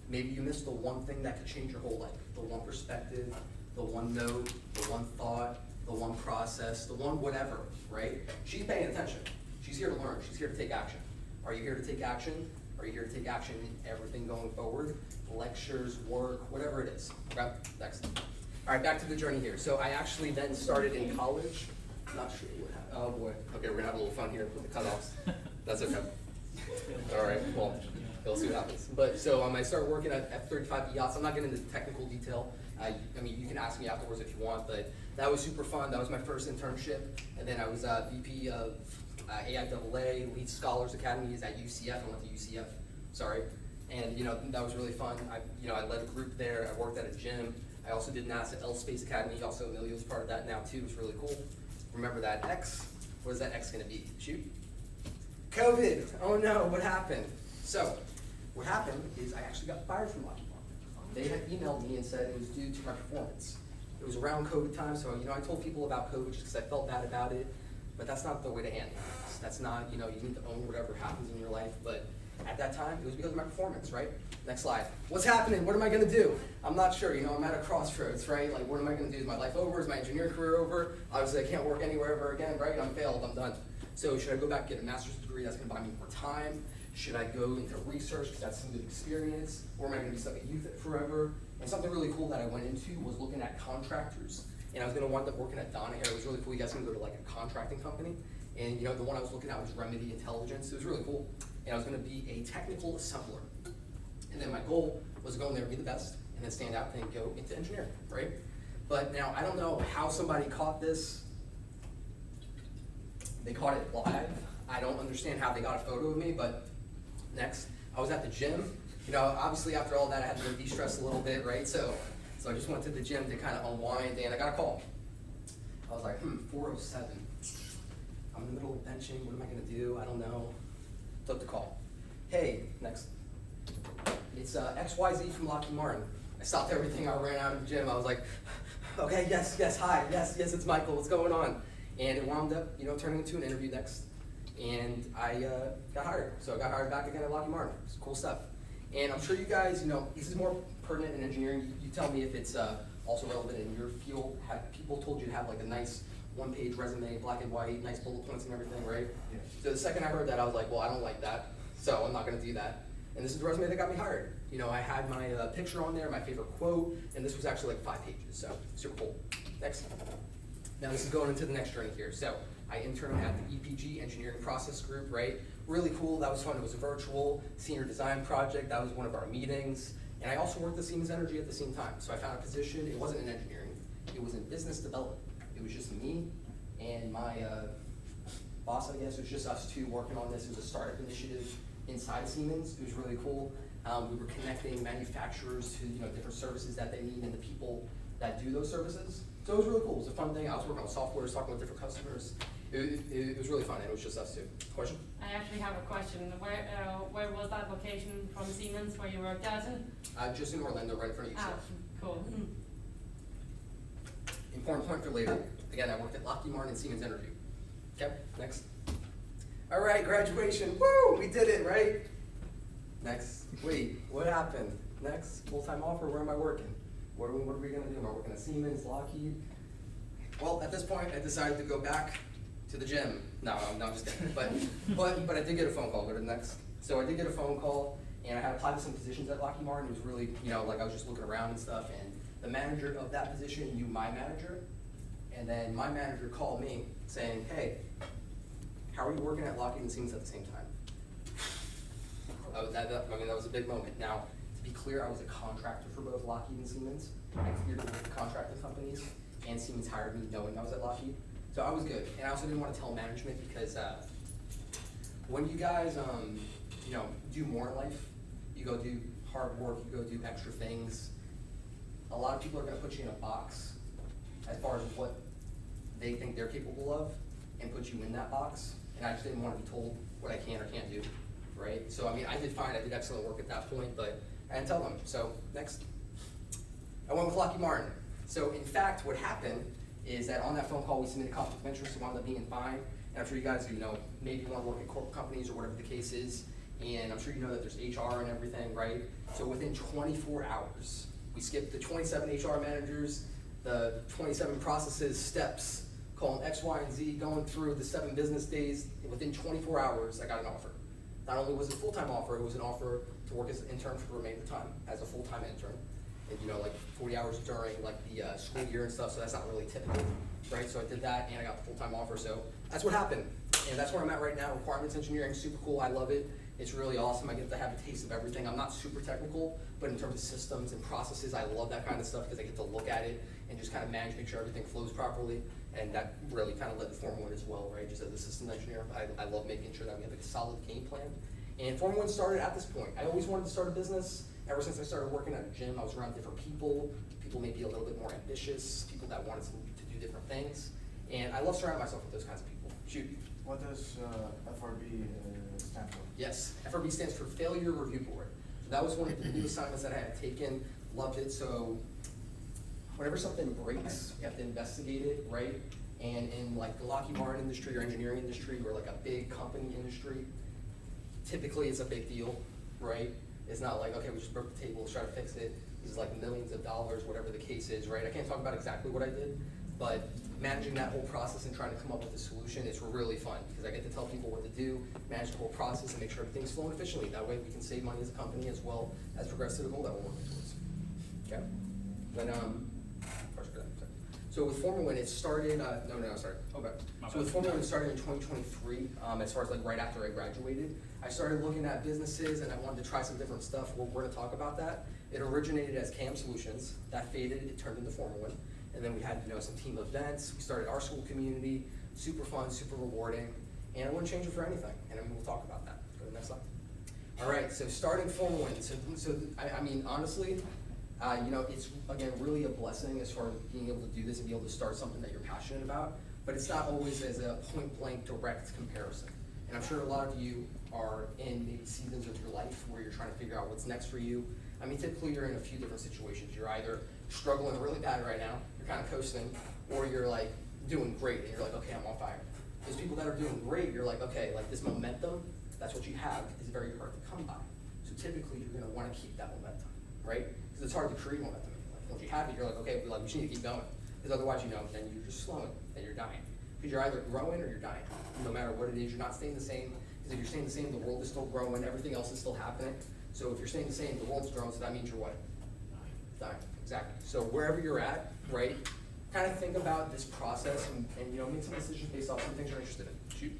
maybe you missed the one thing that could change your whole life, the one perspective, the one note, the one thought, the one process, the one whatever, right? She's paying attention. She's here to learn. She's here to take action. Are you here to take action? Are you here to take action in everything going forward? Lectures, work, whatever it is. Okay, next. All right, back to the journey here. So I actually then started in college. Not sure what happened. Oh boy. Okay, we're gonna have a little fun here with the cutoffs. That's okay. All right, well, we'll see what happens. But so I started working at F-35 Yachts. I'm not getting into technical detail. I mean, you can ask me afterwards if you want, but that was super fun. That was my first internship. And then I was VP of AIAA, Lead Scholars Academies at UCF. I went to UCF, sorry. And that was really fun. I led a group there. I worked at a gym. I also did NASA L Space Academy. Also, Emilio's part of that now too. It was really cool. Remember that X? What is that X gonna be? Shoot. COVID. Oh no, what happened? So, what happened is I actually got fired from Lockheed Martin. They had emailed me and said it was due to my performance. It was around COVID time, so I told people about COVID just because I felt bad about it, but that's not the way to handle it. That's not, you need to own whatever happens in your life, but at that time, it was because of my performance, right? Next slide. What's happening? What am I gonna do? I'm not sure, I'm at a crossroads, right? Like, what am I gonna do? Is my life over? Is my engineering career over? Obviously, I can't work anywhere ever again, right? I'm failed, I'm done. So should I go back and get a master's degree that's gonna buy me more time? Should I go into research because that's some good experience? Or am I gonna be stuck at youth forever? And something really cool that I went into was looking at contractors. And I was gonna wind up working at Donna Air. It was really cool. You guys can go to like a contracting company. And the one I was looking at was Remedy Intelligence. It was really cool. And I was gonna be a technical assembler. And then my goal was to go in there and be the best and then stand out and go into engineering, right? But now I don't know how somebody caught this. They caught it live. I don't understand how they got a photo of me, but next. I was at the gym. Obviously after all that I had to de-stress a little bit, right? So I just went to the gym to kind of unwind and I got a call. I was like, 4:07. I'm in the middle of benching, what am I gonna do? I don't know. Took the call. Hey, next. It's XYZ from Lockheed Martin. I stopped everything, I ran out of the gym. I was like, okay, yes, hi, yes, it's Michael, what's going on? And it wound up, turning into an interview next. And I got hired. So I got hired back again at Lockheed Martin. It's cool stuff. And I'm sure you guys, this is more pertinent in engineering. You tell me if it's also relevant in your field. Have people told you to have like a nice one-page resume, black and white, nice bullet points and everything, right? Yeah. So the second I heard that, I was like, well, I don't like that, so I'm not gonna do that. And this is the resume that got me hired. I had my picture on there, my favorite quote, and this was actually like 5 pages, so super cool. Next. Now this is going into the next journey here. So I interned at the EPG Engineering Process Group, right? Really cool, that was fun. It was a virtual senior design project. That was one of our meetings. And I also worked at Siemens Energy at the same time. So I found a position, it wasn't in engineering, it was in business development. It was just me and my boss, I guess. It was just us two working on this. It was a startup initiative inside Siemens. It was really cool. We were connecting manufacturers to different services that they need and the people that do those services. So it was really cool. It was a fun thing. I was working on software, talking with different customers. It was really fun, and it was just us two. Question? I actually have a question. Where was that location from Siemens where you worked at? Just in Orlando, right in front of UCF. Ah, cool. Important point for later. Again, I worked at Lockheed Martin and Siemens Energy. Okay, next. All right, graduation. Woo, we did it, right? Next. Wait, what happened? Next, full-time offer, where am I working? What are we gonna do? Am I working at Siemens, Lockheed? Well, at this point, I decided to go back to the gym. No, I'm just kidding. But I did get a phone call. Go to the next. So I did get a phone call, and I had applied to some positions at Lockheed Martin. It was really, like I was just looking around and stuff, and the manager of that position knew my manager, and then my manager called me saying, hey, how are you working at Lockheed and Siemens at the same time? That was a big moment. Now, to be clear, I was a contractor for both Lockheed and Siemens. I cleared with the contracting companies, and Siemens hired me knowing I was at Lockheed. So I was good. And I also didn't want to tell management because when you guys do more in life, you go do hard work, you go do extra things, a lot of people are going to put you in a box as far as what they think they're capable of and put you in that box. And I just didn't want to be told what I can or can't do. right? So, I mean, I did fine, I did excellent work at that point, but I didn't tell them. So, next. I went with Lockheed Martin. So, in fact, what happened is that on that phone call, we submitted conflict of interest, it wound up being fine. And I'm sure you guys, maybe you want to work at corporate companies or whatever the case is. And I'm sure you know that there's HR and everything, right? So within 24 hours, we skipped the 27 HR managers, the 27 processes, steps, calling X, Y, and Z, going through the 7 business days. Within 24 hours, I got an offer. Not only was it a full-time offer, it was an offer to work as an intern for the remainder of the time, as a full-time intern. And like 40 hours during like the school year and stuff, so that's not really typical, right? So I did that and I got the full-time offer, so that's what happened. And that's where I'm at right now. Requirements engineering, super cool, I love it. It's really awesome, I get to have a taste of everything. I'm not super technical, but in terms of systems and processes, I love that kind of stuff because I get to look at it and just kind of manage, make sure everything flows properly. And that really kind of led to Formula One as well, right? Just as a system engineer, I love making sure that we have a solid game plan. And Formula One started at this point. I always wanted to start a business. Ever since I started working at a gym, I was around different people maybe a little bit more ambitious, people that wanted to do different things. And I love surrounding myself with those kinds of people. Shoot. What does FRB stand for? Yes, FRB stands for Failure Review Board. So that was one of the new assignments that I had taken, loved it. So whenever something breaks, you have to investigate it, right? And in like the Lockheed Martin industry or engineering industry or like a big company industry, typically it's a big deal, right? It's not like, okay, we just broke the table, let's try to fix it. This is like millions of dollars, whatever the case is, right? I can't talk about exactly what I did, but managing that whole process and trying to come up with a solution is really fun because I get to tell people what to do, manage the whole process, and make sure everything's flowing efficiently. That way we can save money as a company as well as progress to the goal that we're working towards. Okay. Then, so with Formula One, it started, okay. So with Formula One, it started in 2023, as far as like right after I graduated. I started looking at businesses and I wanted to try some different stuff. We're gonna talk about that. It originated as CAM Solutions, that faded, it turned into Formula One. And then we had, some team events. We started our school community, super fun, super rewarding, and I wouldn't change it for anything. And we'll talk about that. Go to the next slide. All right, so starting Formula One. So I mean, honestly, it's again really a blessing as far as being able to do this and be able to start something that you're passionate about. But it's not always as a point blank direct comparison. And I'm sure a lot of you are in maybe seasons of your life where you're trying to figure out what's next for you. I mean, typically you're in a few different situations. You're either struggling really bad right now, you're kind of coasting, or you're like doing great and you're like, okay, I'm on fire. Those people that are doing great, you're like, okay, like this momentum, that's what you have, is very hard to come by. So typically you're gonna wanna keep that momentum, right? Because it's hard to create momentum. Like, once you have it, you're like, okay, we just need to keep going. Because otherwise, then you're just slowing, then you're dying. Because you're either growing or you're dying. No matter what it is, you're not staying the same. Because if you're staying the same, the world is still growing, everything else is still happening. So if you're staying the same, the world's growing, so that means you're what? Dying, exactly. So wherever you're at, right, kind of think about this process and make some decisions based off some things you're interested in. Shoot.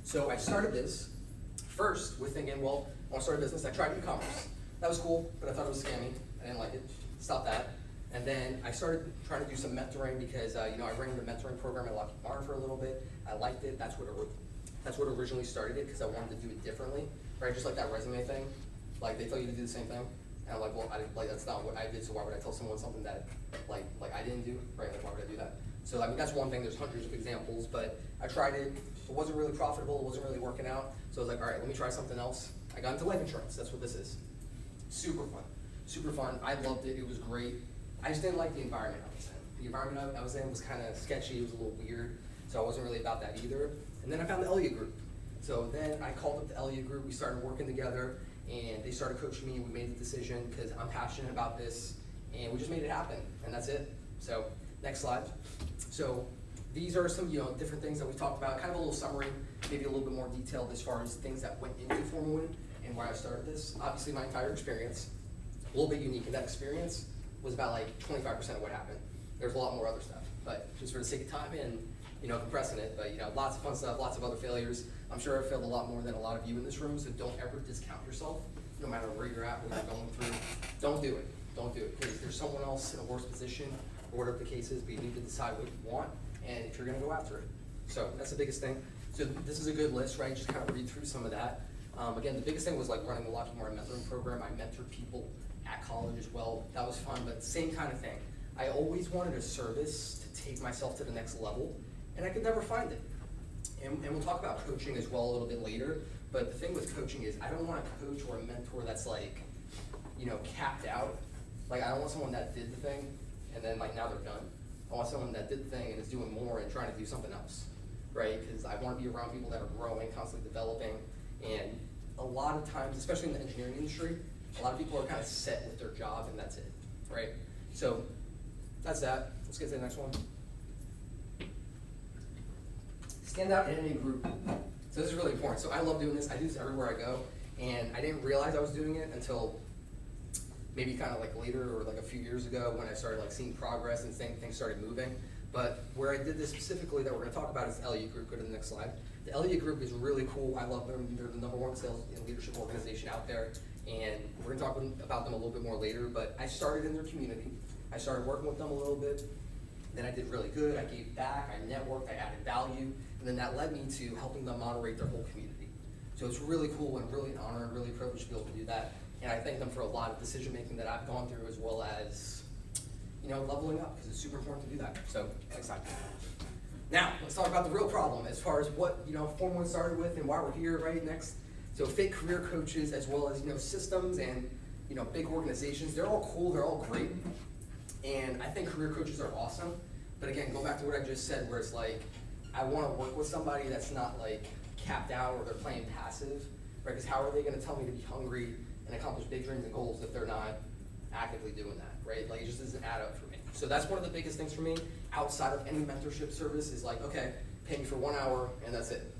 So I started this first with thinking, well, I want to start a business. I tried e-commerce. That was cool, but I thought it was scammy. I didn't like it. Stop that. And then I started trying to do some mentoring because, I ran the mentoring program at Lockheed Martin for a little bit. I liked it. That's what originally started it because I wanted to do it differently, right? Just like that resume thing. Like they tell you to do the same thing. And I'm like, well, that's not what I did, so why would I tell someone something that like I didn't do, right? Like why would I do that? So I mean, that's one thing, there's hundreds of examples, but I tried it. It wasn't really profitable, it wasn't really working out. So I was like, all right, let me try something else. I got into life insurance, that's what this is. Super fun, super fun. I loved it, it was great. I just didn't like the environment I was in. The environment I was in was kind of sketchy, it was a little weird, so I wasn't really about that either. And then I found the Elliott Group. So then I called up the Elliott Group, we started working together, and they started coaching me, we made the decision, because I'm passionate about this, and we just made it happen, and that's it. So, next slide. So, these are some different things that we talked about, kind of a little summary, maybe a little bit more detailed as far as things that went into Formula One and why I started this. Obviously, my entire experience, a little bit unique, and that experience was about like 25% of what happened. There's a lot more other stuff, but just for the sake of time and compressing it, but lots of fun stuff, lots of other failures. I'm sure I failed a lot more than a lot of you in this room, so don't ever discount yourself, no matter where you're at, what you're going through. Don't do it, because there's someone else in a worse position, or whatever the case is, but you need to decide what you want, and if you're gonna go after it. So that's the biggest thing. So this is a good list, right? Just kind of read through some of that. Again, the biggest thing was like running the Lockheed Martin mentoring program. I mentored people at college as well. That was fun, but same kind of thing. I always wanted a service to take myself to the next level, and I could never find it. And we'll talk about coaching as well a little bit later, but the thing with coaching is I don't want a coach or a mentor that's like, you know, capped out. Like I don't want someone that did the thing and then like now they're done. I want someone that did the thing and is doing more and trying to do something else, right? Because I want to be around people that are growing, constantly developing, and a lot of times, especially in the engineering industry, a lot of people are kind of set with their job and that's it, right? So that's that. Let's get to the next one. Stand out in any group. So this is really important. So I love doing this. I do this everywhere I go, and I didn't realize I was doing it until maybe kind of like later or like a few years ago when I started like seeing progress and things started moving. But where I did this specifically that we're going to talk about is the Elliott Group. Go to the next slide. The Elliott Group is really cool. I love them. They're the #1 sales and leadership organization out there, and we're going to talk about them a little bit more later. But I started in their community. I started working with them a little bit. Then I did really good. I gave back. I networked. I added value, and then that led me to helping them moderate their whole community. So it's really cool and really an honor and really a privilege to be able to do that. And I thank them for a lot of decision making that I've gone through, as well as, you know, leveling up, because it's super important to do that. So next slide. Now let's talk about the real problem as far as what, you know, Form 1 started with and why we're here. Right next. So fake career coaches, as well as, you know, systems and, you know, big organizations. They're all cool. They're all great. And I think career coaches are awesome. But again, go back to what I just said, where it's like, I want to work with somebody that's not like capped out or they're playing passive, right? Because how are they going to tell me to be hungry and accomplish big dreams and goals if they're not actively doing that, right? Like it just doesn't add up for me. So that's one of the biggest things for me outside of any mentorship service is like, okay, pay me for 1 hour and that's it.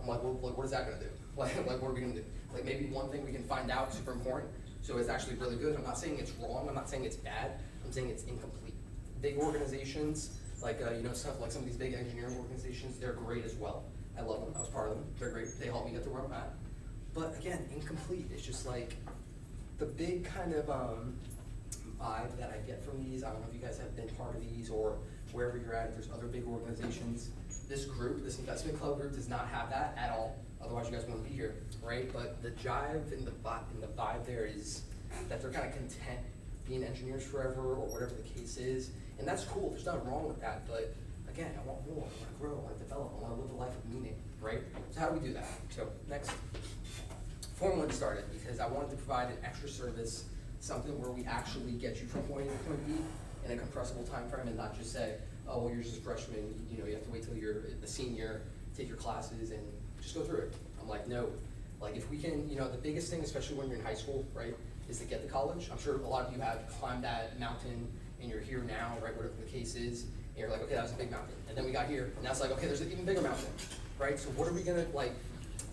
I'm like, well, what is that going to do? Like what are we going to do? Like maybe one thing we can find out super important. So it's actually really good. I'm not saying it's wrong. I'm not saying it's bad. I'm saying it's incomplete. Big organizations, like you know, some of these big engineering organizations, they're great as well. I love them. I was part of them. They're great. They helped me get to where I'm at. But again, incomplete. It's just like the big kind of vibe that I get from these. I don't know if you guys have been part of these or wherever you're at. If there's other big organizations. This group, this investment club group, does not have that at all. Otherwise, you guys wouldn't be here, right? But the jive and the vibe there is that they're kind of content being engineers forever or whatever the case is. And that's cool, there's nothing wrong with that, but again, I want more, I want to grow, I want to develop, I want to live a life of meaning, right? So how do we do that? So next, Form 1 started because I wanted to provide an extra service, something where we actually get you from point A to point B in a compressible time frame and not just say, oh, well, you're just a freshman, you know, you have to wait till you're the senior, take your classes and just go through it. I'm like, no, like if we can, you know, the biggest thing, especially when you're in high school, right, is to get to college. I'm sure a lot of you have climbed that mountain and you're here now, right, whatever the case is, and you're like, okay, that was a big mountain. And then we got here, and now it's like, okay, there's an even bigger mountain, right? So what are we gonna, like,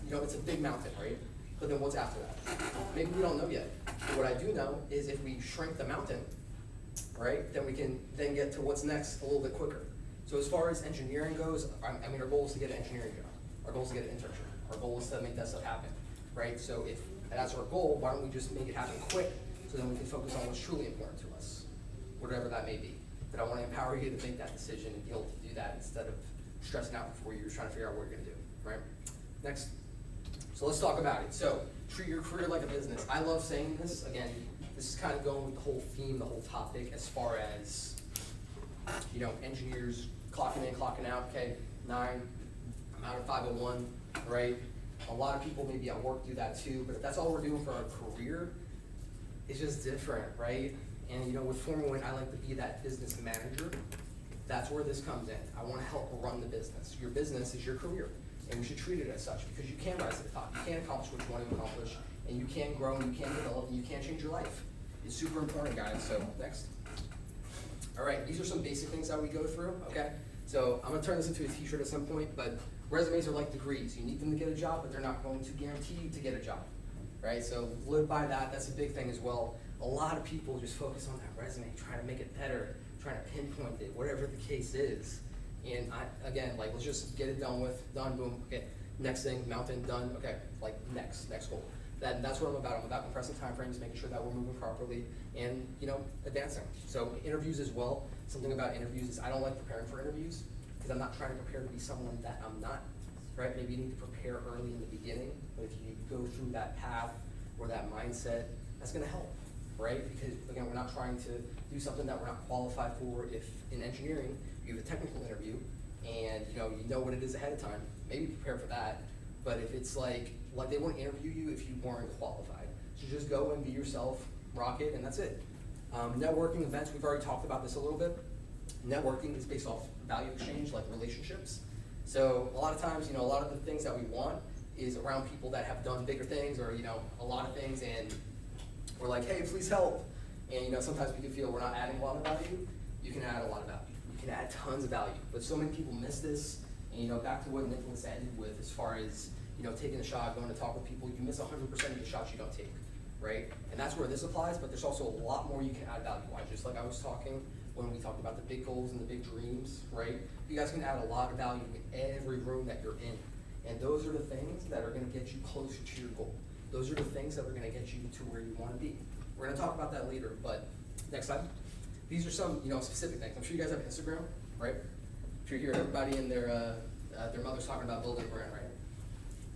you know, it's a big mountain, right? But then what's after that? Maybe we don't know yet. But what I do know is if we shrink the mountain, right, then we can then get to what's next a little bit quicker. So as far as engineering goes, I mean, our goal is to get an engineering job. Our goal is to get an internship. Our goal is to make that stuff happen, right? So if that's our goal, why don't we just make it happen quick so then we can focus on what's truly important to us, whatever that may be. But I want to empower you to make that decision and be able to do that instead of stressing out for 4 years trying to figure out what you're going to do, right? Next. So let's talk about it. So treat your career like a business. I love saying this. Again, this is kind of going with the whole theme, the whole topic as far as, you know, engineers clocking in, clocking out, okay, 9, I'm out at 5:01, right? A lot of people maybe at work do that too, but if that's all we're doing for our career, it's just different, right? And you know, with Form 1, I like to be that business manager. That's where this comes in. I want to help run the business. Your business is your career, and we should treat it as such because you can rise to the top. You can accomplish what you want to accomplish, and you can grow, and you can develop, and you can change your life. It's super important, guys. So next. All right, these are some basic things that we go through, okay? So I'm gonna turn this into a t-shirt at some point, but resumes are like degrees. You need them to get a job, but they're not going to guarantee you to get a job, right? So live by that, that's a big thing as well. A lot of people just focus on that resume, trying to make it better, trying to pinpoint it, whatever the case is. And again, like, let's just get it done with, done, boom, okay. Next thing, mountain, done, okay, like next goal. That's what I'm about. I'm about compressing timeframes, making sure that we're moving properly, and you know, advancing. So interviews as well. Something about interviews is I don't like preparing for interviews because I'm not trying to prepare to be someone that I'm not. Right? Maybe you need to prepare early in the beginning, but if you go through that path or that mindset, that's going to help. Right? Because again, we're not trying to do something that we're not qualified for. If in engineering you have a technical interview, and you know you know what it is ahead of time, maybe prepare for that. But if it's like they won't interview you if you weren't qualified. So just go and be yourself, rock it, and that's it. Networking events, we've already talked about this a little bit. Networking is based off value exchange, like relationships. So a lot of times, a lot of the things that we want is around people that have done bigger things or, a lot of things, and we're like, hey, please help. And, sometimes we can feel we're not adding a lot of value. You can add a lot of value. You can add tons of value. But so many people miss this. And, back to what Nicholas ended with as far as, taking a shot, going to talk with people, you miss 100% of the shots you don't take, right? And that's where this applies, but there's also a lot more you can add value-wise. Just like I was talking when we talked about the big goals and the big dreams, right? You guys can add a lot of value in every room that you're in. And those are the things that are gonna get you closer to your goal. Those are the things that are gonna get you to where you wanna be. We're gonna talk about that later, but next slide. These are some, specific things. I'm sure you guys have Instagram, right? I'm sure you hear everybody and their mother's talking about building a brand, right?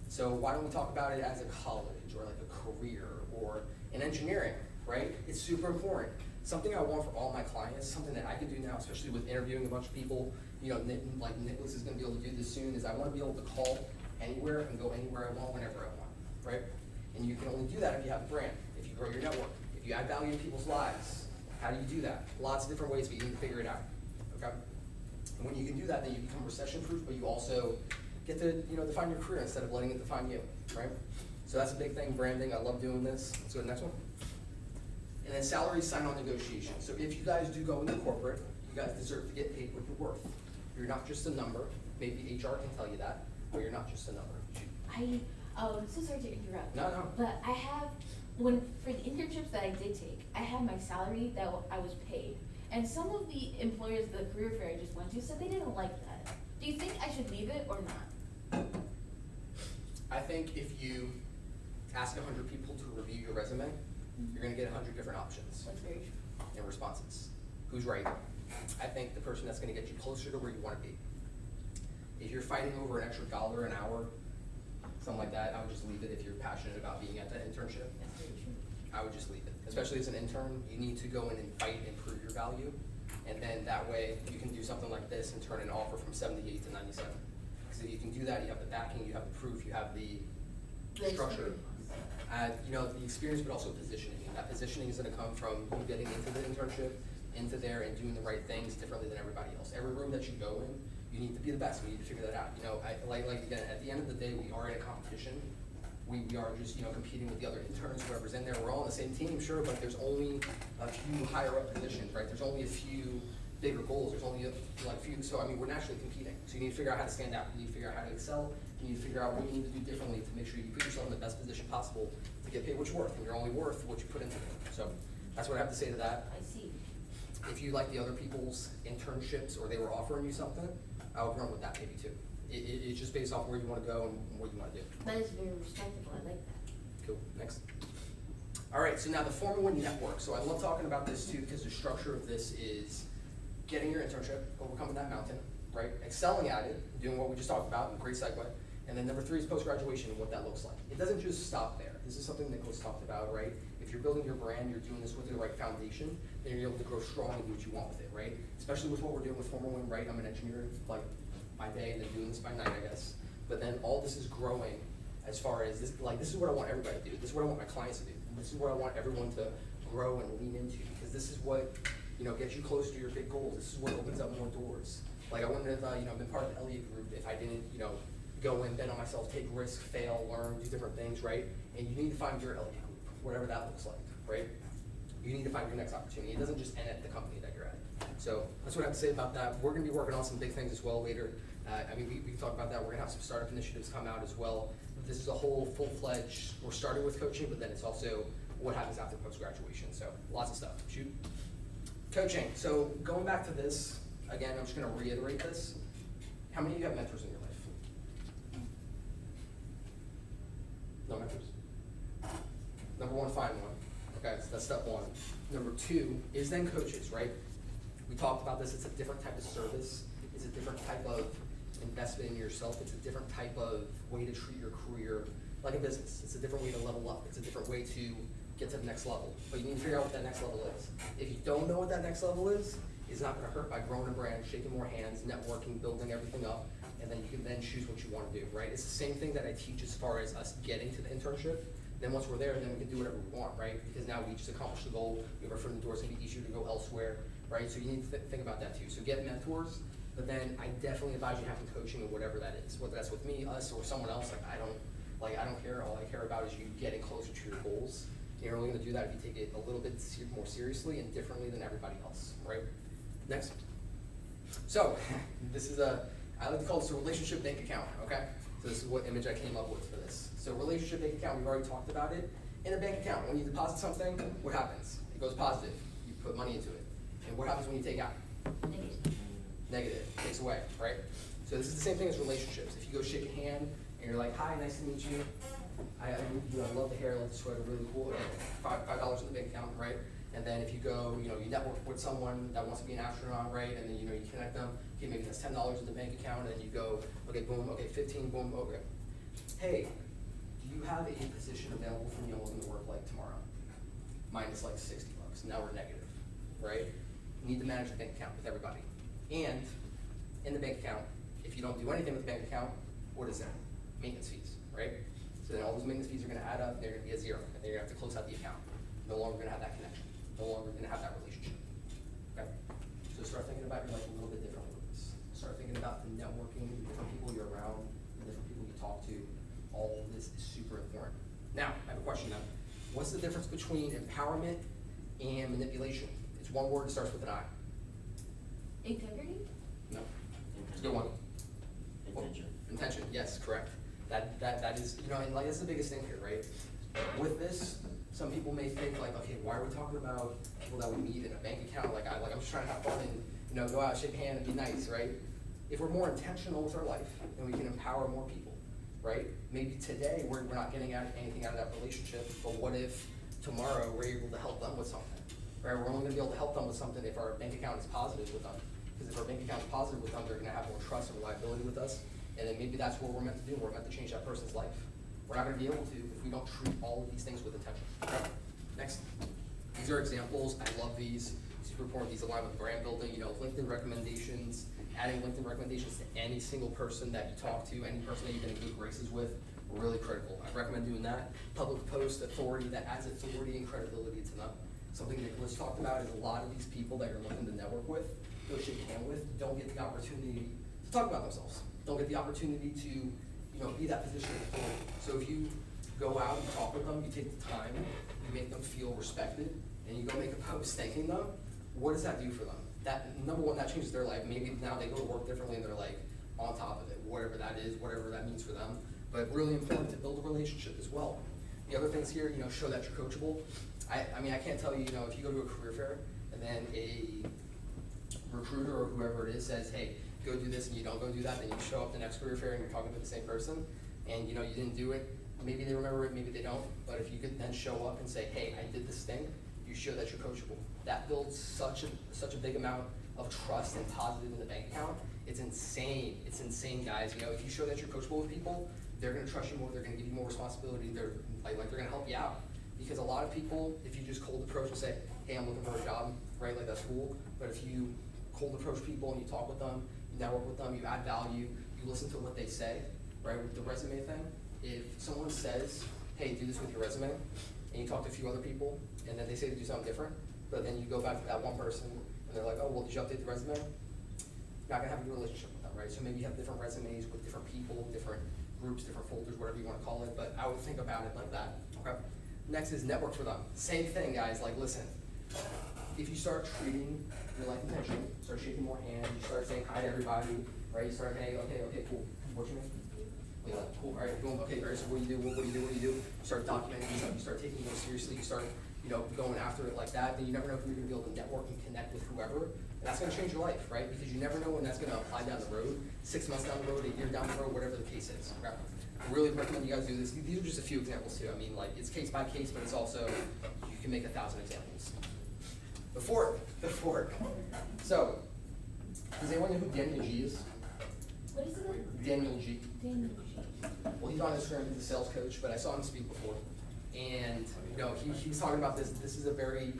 So why don't we talk about it as a college or like a career or in engineering, right? It's super important. Something I want for all my clients, something that I can do now, especially with interviewing a bunch of people, like Nicholas is gonna be able to do this soon, is I wanna be able to call anywhere and go anywhere I want, whenever I want, right? And you can only do that if you have a brand, if you grow your network, if you add value in people's lives. How do you do that? Lots of different ways, but you need to figure it out, okay? And when you can do that, then you become recession-proof, but you also get to, define your career instead of letting it define you, right? So that's a big thing, branding. I love doing this. Let's go to the next one. And then salary sign-on negotiation. So if you guys do go into corporate, you guys deserve to get paid what you're worth. You're not just a number. Maybe HR can tell you that, but you're not just a number. So sorry to interrupt. No. But I have, for the internships that I did take, I had my salary that I was paid. And some of the employers, the career fair I just went to, said they didn't like that. Do you think I should leave it or not? I think if you ask 100 people to review your resume, you're gonna get 100 different options. That's very true. And responses. Who's right? I think the person that's gonna get you closer to where you wanna be. If you're fighting over an extra $1 an hour, something like that, I would just leave it if you're passionate about being at that internship. That's very true. I would just leave it. Especially as an intern, you need to go in and fight and prove your value. And then that way you can do something like this and turn an offer from 78 to 97. Because if you can do that, you have the backing, you have the proof, you have the structure. The experience, but also positioning. And that positioning is gonna come from you getting into the internship, into there and doing the right things differently than everybody else. Every room that you go in, you need to be the best. We need to figure that out. Again, at the end of the day, we are in a competition. We are just, competing with the other interns, whoever's in there. We're all on the same team, sure, but there's only a few higher up positions, right? There's only a few bigger goals. There's only a few. So, we're naturally competing. So you need to figure out how to stand out. You need to figure out how to excel. You need to figure out what you need to do differently to make sure you put yourself in the best position possible to get paid what you're worth. And you're only worth what you put into it. So that's what I have to say to that. I see. If you like the other people's internships or they were offering you something, I would run with that maybe too. It's just based off where you want to go and what you want to do. That is very respectable. I like that. Cool, next. All right, so now the Formula One network. So I love talking about this too because the structure of this is getting your internship, overcoming that mountain, right? Excelling at it, doing what we just talked about, great segue. And then number 3 is post-graduation and what that looks like. It doesn't just stop there. This is something Nicholas talked about, right? If you're building your brand, you're doing this with the right foundation, then you're able to grow strong and do what you want with it, right? Especially with what we're doing with Formula One, right? I'm an engineer, like by day and then doing this by night, I guess. But then all this is growing as far as this, this is what I want everybody to do. This is what I want my clients to do. This is what I want everyone to grow and lean into because this is what, gets you closer to your big goals. This is what opens up more doors. Like I wouldn't have, been part of the Elliott group if I didn't, go and bet on myself, take risks, fail, learn, do different things, right? And you need to find your Elliott group, whatever that looks like, right? You need to find your next opportunity. It doesn't just end at the company that you're at. So that's what I have to say about that. We're gonna be working on some big things as well later. We can talk about that. We're gonna have some startup initiatives come out as well. This is a whole full-fledged, we're starting with coaching, but then it's also what happens after post-graduation. So lots of stuff. Shoot. Coaching. So going back to this, again, I'm just gonna reiterate this. How many of you have mentors in your life? No mentors? Number 1, find one. Okay, so that's step 1. Number 2 is then coaches, right? We talked about this. It's a different type of service. It's a different type of investment in yourself. It's a different type of way to treat your career like a business. It's a different way to level up. It's a different way to get to the next level. But you need to figure out what that next level is. If you don't know what that next level is, it's not gonna hurt by growing a brand, shaking more hands, networking, building everything up. and then you can then choose what you wanna do, right? It's the same thing that I teach as far as us getting to the internship. Then once we're there, then we can do whatever we want, right? Because now we just accomplished the goal, we have our foot in the door, it's gonna be easier to go elsewhere, right? So you need to think about that too. So get mentors, but then I definitely advise you having coaching or whatever that is, whether that's with me, us, or someone else. I don't care. All I care about is you getting closer to your goals. You're only gonna do that if you take it a little bit more seriously and differently than everybody else, right? Next. So, this is I like to call this a relationship bank account, okay? So this is what image I came up with for this. So relationship bank account, we've already talked about it. In a bank account, when you deposit something, what happens? It goes positive. You put money into it. And what happens when you take out? Negative. Takes away, right? So this is the same thing as relationships. If you go shake a hand and you're like, hi, nice to meet you. I love the hair, I love the sweater, really cool. $5 in the bank account, right? And then if you go, you network with someone that wants to be an astronaut, right? And then, you connect them. Okay, maybe that's $10 in the bank account, and then you go, okay, boom, okay, 15, boom, okay. Hey, do you have a position available for me looking to work like tomorrow? Minus like $60. Now we're negative, right? You need to manage the bank account with everybody. And in the bank account, if you don't do anything with the bank account, what is that? Maintenance fees, right? So then all those maintenance fees are gonna add up, they're gonna be a zero, and then you're gonna have to close out the account. No longer gonna have that connection. No longer gonna have that relationship. Okay? So start thinking about your life a little bit differently with this. Start thinking about the networking, the different people you're around, the different people you talk to. All of this is super important. Now, I have a question now. What's the difference between empowerment and manipulation? It's one word, it starts with an I. Integrity? No. It's a good one. Intention. Intention, yes, correct. That is, and like, that's the biggest thing here, right? With this, some people may think like, okay, why are we talking about people that we meet in a bank account? I'm just trying to have fun and, go out, shake a hand and be nice, right? If we're more intentional with our life, then we can empower more people, right? Maybe today we're not getting anything out of that relationship, but what if tomorrow we're able to help them with something, right? We're only gonna be able to help them with something if our bank account is positive with them. Because if our bank account is positive with them, they're gonna have more trust and reliability with us. And then maybe that's what we're meant to do. We're meant to change that person's life. We're not gonna be able to if we don't treat all of these things with intention. Okay? Next. These are examples. I love these. Super important. These align with brand building, LinkedIn recommendations, adding LinkedIn recommendations to any single person that you talk to, any person that you've been in good graces with, really critical. I recommend doing that. Public post authority, that adds authority and credibility to them. Something Nicholas talked about is a lot of these people that you're looking to network with, go shake a hand with, don't get the opportunity to talk about themselves. Don't get the opportunity to, be that position of authority. So if you go out and talk with them, you take the time, you make them feel respected, and you go make a post thanking them, what does that do for them? That, number one, that changes their life. Maybe now they go to work differently and they're like on top of it, whatever that is, whatever that means for them. But really important to build a relationship as well. The other things here, show that you're coachable. I can't tell you, if you go to a career fair and then a recruiter or whoever it is says, hey, go do this, and you don't go do that, then you show up the next career fair and you're talking to the same person, and you didn't do it. Maybe they remember it, maybe they don't, but if you could then show up and say, hey, I did this thing, you show that you're coachable. That builds such a big amount of trust and positive in the bank account. It's insane. It's insane, guys. If you show that you're coachable with people, they're gonna trust you more, they're gonna give you more responsibility, they're gonna help you out. Because a lot of people, if you just cold approach and say, hey, I'm looking for a job, right, like that's cool, but if you cold approach people and you talk with them, you network with them, you add value, you listen to what they say, right, with the resume thing, if someone says, hey, do this with your resume, and you talk to a few other people, and then they say to do something different, but then you go back to that one person, and they're like, oh, well, did you update the resume? You're not gonna have a good relationship with them, right? So maybe you have different resumes with different people, different groups, different folders, whatever you wanna call it, but I would think about it like that, okay? Next is network for them. Same thing, guys, listen, if you start treating your life intention, start shaking more hands, you start saying hi to everybody, right? You start, hey, okay, cool, what's your name? Wait, cool, all right, boom, okay, all right, so what do you do, what do you do? You start documenting stuff, you start taking it more seriously, you start, going after it like that, then you never know if you're gonna be able to network and connect with whoever, and that's gonna change your life, right? Because you never know when that's gonna apply down the road, 6 months down the road, a year down the road, whatever the case is, okay? I really recommend you guys do this. These are just a few examples too. It's case by case, but it's also, you can make 1,000 examples. The fourth. So, does anyone know who Daniel G is? What is it? Daniel G. Daniel G. Well, he's on Instagram, he's a sales coach, but I saw him speak before. And, he was talking about this. This is a very,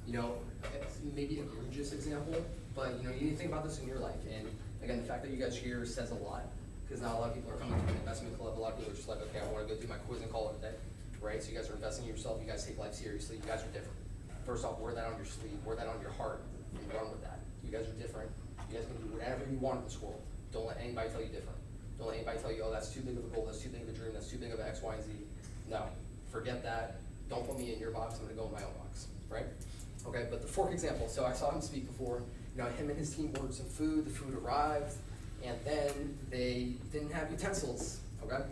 maybe egregious example, but, you need to think about this in your life. And Again, the fact that you guys are here says a lot, because not a lot of people are coming to an investment club. A lot of people are just like, okay, I wanna go do my quiz and call it a day, right? So you guys are investing in yourself, you guys take life seriously, you guys are different. First off, wear that on your sleeve, wear that on your heart, and run with that. You guys are different, you guys can do whatever you want in this world. Don't let anybody tell you different. Don't let anybody tell you, oh, that's too big of a goal, that's too big of a dream, that's too big of a X, Y, and Z. No, forget that. Don't put me in your box, I'm gonna go in my own box, right? Okay, but the fork example, so I saw him speak before, you know, him and his team ordered some food, the food arrived, and then they didn't have utensils, okay?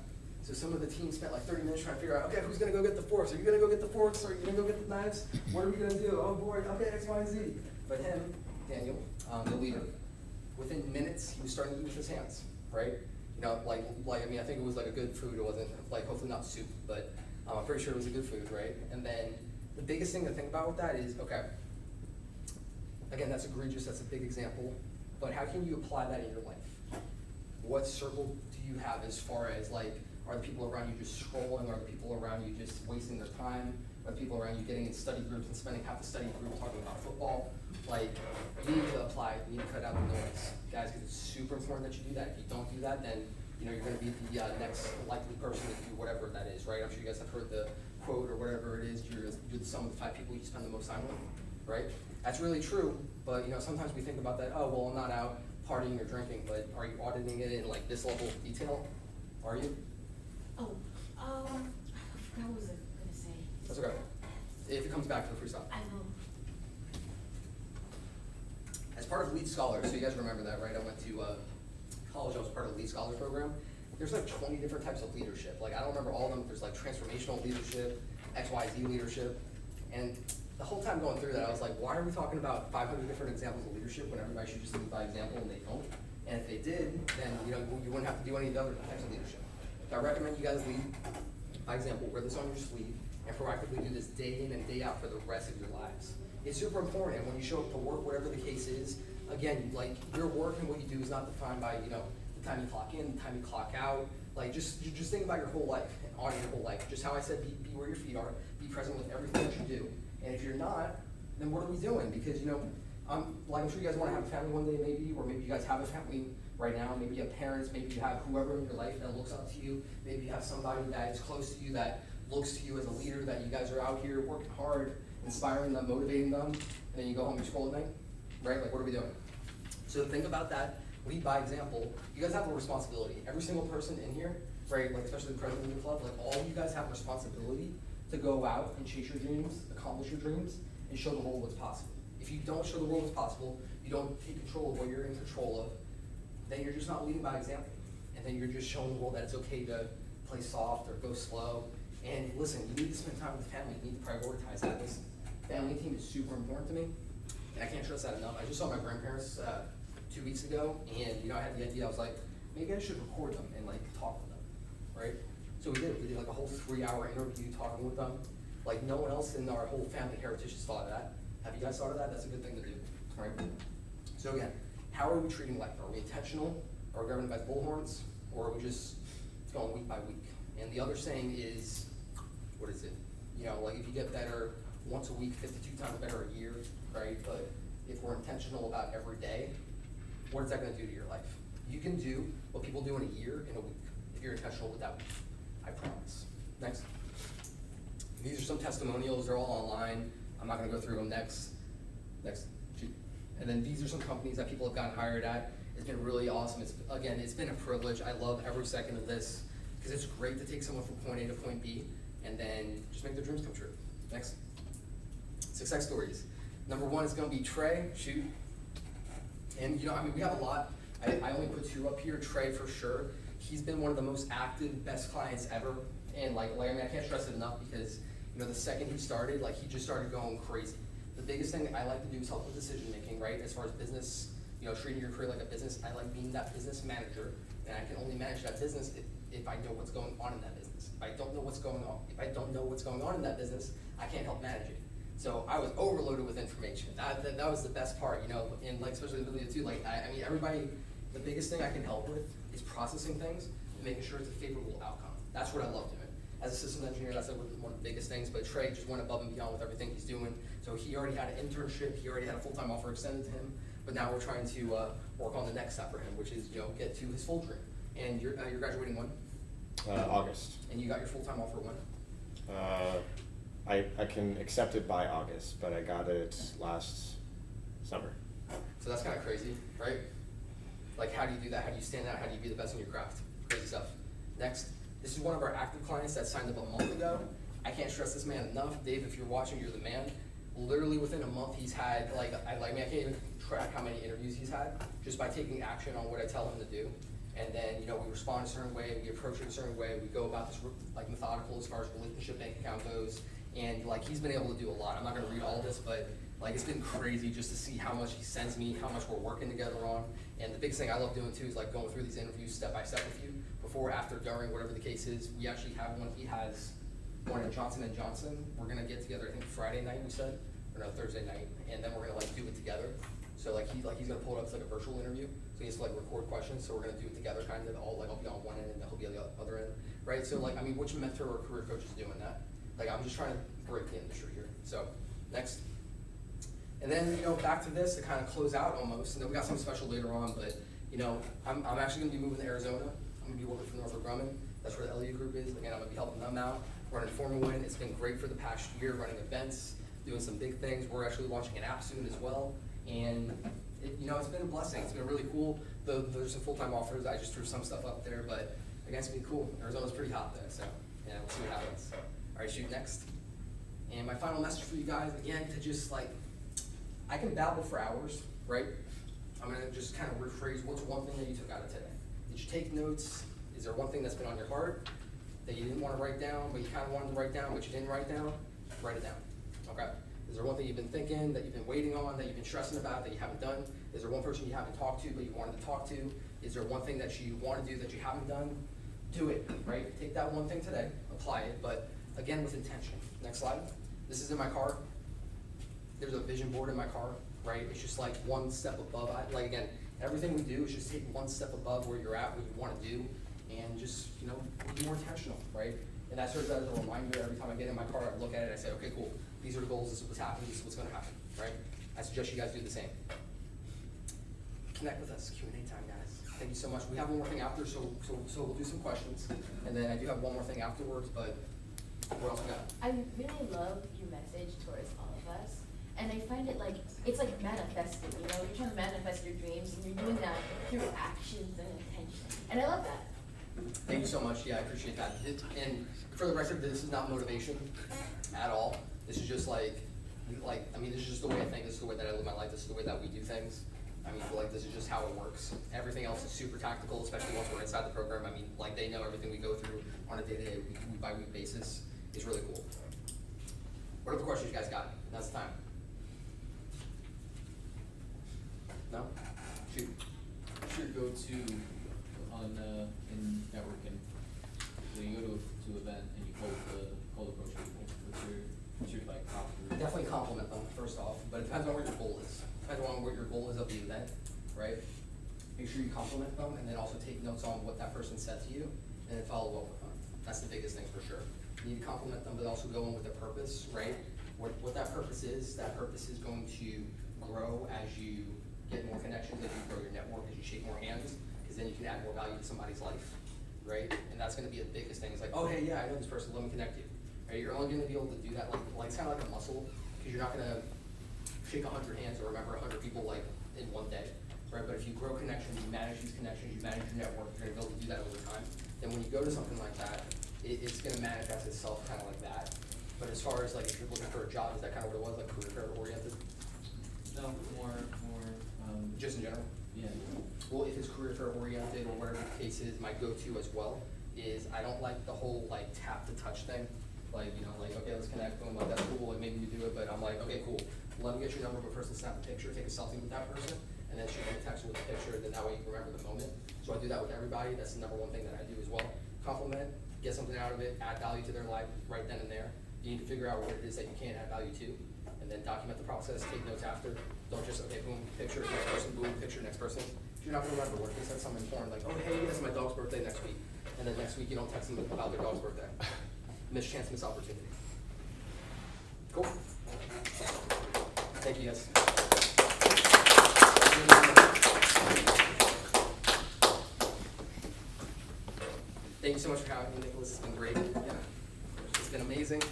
So some of the team spent like 30 minutes trying to figure out, okay, who's gonna go get the forks? Are you gonna go get the forks? Are you gonna go get the knives? What are we gonna do? Oh boy, okay, X, Y, and Z. But him, Daniel, the leader, within minutes, he was starting to eat with his hands, right? You know, like I mean, I think it was like a good food. It wasn't like, hopefully not soup, but I'm pretty sure it was a good food, right? And then the biggest thing to think about with that is, okay, again, that's egregious, that's a big example, but how can you apply that in your life? What circle do you have as far as like, are the people around you just scrolling? Are the people around you just wasting their time? Are the people around you getting in study groups and spending half the study group talking about football? Like, you need to apply, you need to cut out the noise, guys, because it's super important that you do that. If you don't do that, then you know you're going to be the next likely person to do whatever that is, right? I'm sure you guys have heard the quote or whatever it is. You're the sum of the 5 people you spend the most time with, right? That's really true, but you know sometimes we think about that. Oh well, I'm not out partying or drinking, but are you auditing it in like this level of detail? Are you? Oh, I forgot what was I gonna say. That's okay. If it comes back to the freestyle. I will. As part of Lead Scholar, so you guys remember that, right? I went to college, I was part of the Lead Scholar program. There's like 20 different types of leadership. Like, I don't remember all of them. There's like transformational leadership, XYZ leadership. And the whole time going through that, I was like, why are we talking about 500 different examples of leadership when everybody should just lead by example and they don't? And if they did, then you know you wouldn't have to do any of the other types of leadership. So I recommend you guys lead by example, wear this on your sleeve, and proactively do this day in and day out for the rest of your lives. It's super important, and when you show up to work, whatever the case is, again, like your work and what you do is not defined by, you know, the time you clock in, the time you clock out. Like just think about your whole life, and on your whole life. Just how I said, be where your feet are, be present with everything that you do. And if you're not, then what are we doing? Because, you know, like I'm sure you guys want to have a family one day maybe, or maybe you guys have a family right now, maybe you have parents, maybe you have whoever in your life that looks up to you, maybe you have somebody that is close to you that looks to you as a leader, that you guys are out here working hard, inspiring them, motivating them, and then you go home and scroll at night, right? Like, what are we doing? So think about that, lead by example. You guys have a responsibility. Every single person in here, right, like especially the president of the club, like all of you guys have a responsibility to go out and chase your dreams, accomplish your dreams, and show the world what's possible. If you don't show the world what's possible, you don't take control of what you're in control of, then you're just not leading by example. And then you're just showing the world that it's okay to play soft or go slow. And listen, you need to spend time with family. You need to prioritize that. Listen, family team is super important to me, and I can't stress that enough. I just saw my grandparents 2 weeks ago, and you know, I had the idea. I was like, maybe I should record them and like talk with them, right? So we did. We did like a whole 3-hour interview talking with them. Like no one else in our whole family heritage has thought of that. Have you guys thought of that? That's a good thing to do, right? So again, how are we treating life? Are we intentional? Are we grabbing by bullhorns? Or are we just going week by week? And the other saying is, what is it? You know, like if you get better once a week, 52 times better a year, right? But if we're intentional about every day, what is that gonna do to your life? You can do what people do in a year in a week, if you're intentional with that week. I promise. Next. These are some testimonials, they're all online. I'm not gonna go through them. Next. Shoot. And then these are some companies that people have gotten hired at. It's been really awesome. It's been a privilege. I love every second of this because it's great to take someone from point A to point B and then just make their dreams come true. Next. Success stories. Number 1 is gonna be Trey. Shoot. And you know, I mean, we have a lot. I only put 2 up here. Trey for sure. He's been one of the most active, best clients ever. And like I mean, I can't stress it enough because you know, the second he started, like he just started going crazy. The biggest thing I like to do is help with decision making, right? As far as business, you know, treating your career like a business. I like being that business manager, and I can only manage that business if I know what's going on in that business. If I don't know what's going on in that business, I can't help manage it. So I was overloaded with information. That was the best part, you know, and like especially the video too. Like I mean, everybody. The biggest thing I can help with is processing things and making sure it's a favorable outcome. That's what I love doing. As a systems engineer, that's like one of the biggest things, but Trey just went above and beyond with everything he's doing. So he already had an internship, he already had a full-time offer extended to him, but now we're trying to work on the next step for him, which is, you know, get to his full dream. And you're graduating when? August. And you got your full-time offer when? I can accept it by August, but I got it last summer. So that's kind of crazy, right? Like, how do you do that? How do you stand out? How do you be the best in your craft? Crazy stuff. Next, this is one of our active clients that signed up a month ago. I can't stress this man enough. Dave, if you're watching, you're the man. Literally within a month, he's had, I can't even track how many interviews he's had just by taking action on what I tell him to do. And then, you know, we respond a certain way, we approach it a certain way, we go about this like methodical as far as relationship bank account goes. And like, he's been able to do a lot. I'm not gonna read all this, but like, it's been crazy just to see how much he sends me, how much we're working together on. And the biggest thing I love doing too is like going through these interviews step by step with you, before, after, during, whatever the case is. We actually have one, he has one at Johnson & Johnson. We're gonna get together, I think Friday night, we said, or no, Thursday night, and then we're gonna like do it together. So like he's gonna pull it up as like a virtual interview, so he has to like record questions, so we're gonna do it together kind of, I'll be on one end and he'll be on the other end, right? So like, I mean, which mentor or career coach is doing that? Like, I'm just trying to break the industry here. So, next. And then, you know, back to this to kind of close out almost, and then we got something special later on, but, you know, I'm actually gonna be moving to Arizona. I'm gonna be working for Northrop Grumman. That's where the LU group is. Again, I'm gonna be helping them out, running FormaWin. It's been great for the past year, running events, doing some big things. We're actually launching an app soon as well. And, you know, it's been a blessing. It's been really cool. There's some full-time offers. I just threw some stuff up there, but again, it's been cool. Arizona's pretty hot there, so, yeah, we'll see what happens. All right, shoot, next. And my final message for you guys, again, to just like, I can babble for hours, right? I'm gonna just kind of rephrase, what's one thing that you took out of today? Did you take notes? Is there one thing that's been on your heart that you didn't want to write down, but you kind of wanted to write down, but you didn't write down? Write it down, okay? Is there one thing you've been thinking, that you've been waiting on, that you've been stressing about, that you haven't done? Is there one person you haven't talked to, but you wanted to talk to? Is there one thing that you want to do that you haven't done? Do it, right? Take that one thing today, apply it, but again, with intention. Next slide. This is in my car. There's a vision board in my car, right? It's just like one step above. Like, again, everything we do is just take one step above where you're at, what you want to do, and just, you know, be more intentional, right? And that serves as a reminder every time I get in my car, I look at it, I say, okay, cool. These are the goals, this is what's happening, this is what's gonna happen, right? I suggest you guys do the same. Connect with us, Q&A time, guys. Thank you so much. We have one more thing after, so we'll do some questions. And then I do have one more thing afterwards, but what else we got? I really love your message towards all of us. And I find it like, it's like manifesting, you know? You're trying to manifest your dreams, and you're doing that through actions and intention. And I love that. Thank you so much. Yeah, I appreciate that. And for the record, this is not motivation at all. This is just like, I mean, this is just the way I think. This is the way that I live my life. This is the way that we do things. I mean, like, this is just how it works. Everything else is super tactical, especially once we're inside the program. I mean, like, they know everything we go through on a day-to-day, week-by-week basis. It's really cool. What other questions you guys got? Now's the time. No? Shoot. What's your go-to on in networking? So you go to an event and you cold approach people. What's your like top three? Definitely compliment them, first off, but it depends on what your goal is. Depends on what your goal is of the event, right? Make sure you compliment them, and then also take notes on what that person said to you, and then follow up with them. That's the biggest thing for sure. You need to compliment them, but also go in with a purpose, right? What that purpose is going to grow as you get more connections, as you grow your network, as you shake more hands, because then you can add more value to somebody's life, right? And that's gonna be the biggest thing. It's like, oh, hey, yeah, I know this person, let me connect you. Right? You're only gonna be able to do that, like it's kind of like a muscle, because you're not gonna shake 100 hands or remember 100 people like in one day, right? But if you grow connections, you manage these connections, you manage your network, you're gonna be able to do that over time. Then when you go to something like that, it's gonna manifest itself kind of like that. But as far as like, if you're looking for a job, is that kind of what it was, like career fair oriented? No, more, Just in general? yeah. Well, if it's career fair oriented or whatever the case is, my go-to as well is I don't like the whole like tap to touch thing. Like, you know, like, okay, let's connect, boom, like that's cool, like maybe you do it, but I'm like, okay, cool. Let me get your number, but first let's snap a picture, take a selfie with that person, and then shoot them a text with a picture, then that way you can remember the moment. So I do that with everybody. That's the number one thing that I do as well. Compliment, get something out of it, add value to their life right then and there. You need to figure out what it is that you can add value to, and then document the process, take notes after. Don't just, okay, boom, picture, next person, boom, picture, next person. You're not gonna remember what if they said something important, like, oh, hey, it's my dog's birthday next week. And then next week you don't text them about their dog's birthday. Miss chance, miss opportunity. Cool. Thank you, guys. Thank you so much for having me, Nicholas. It's been great. Yeah, it's been amazing.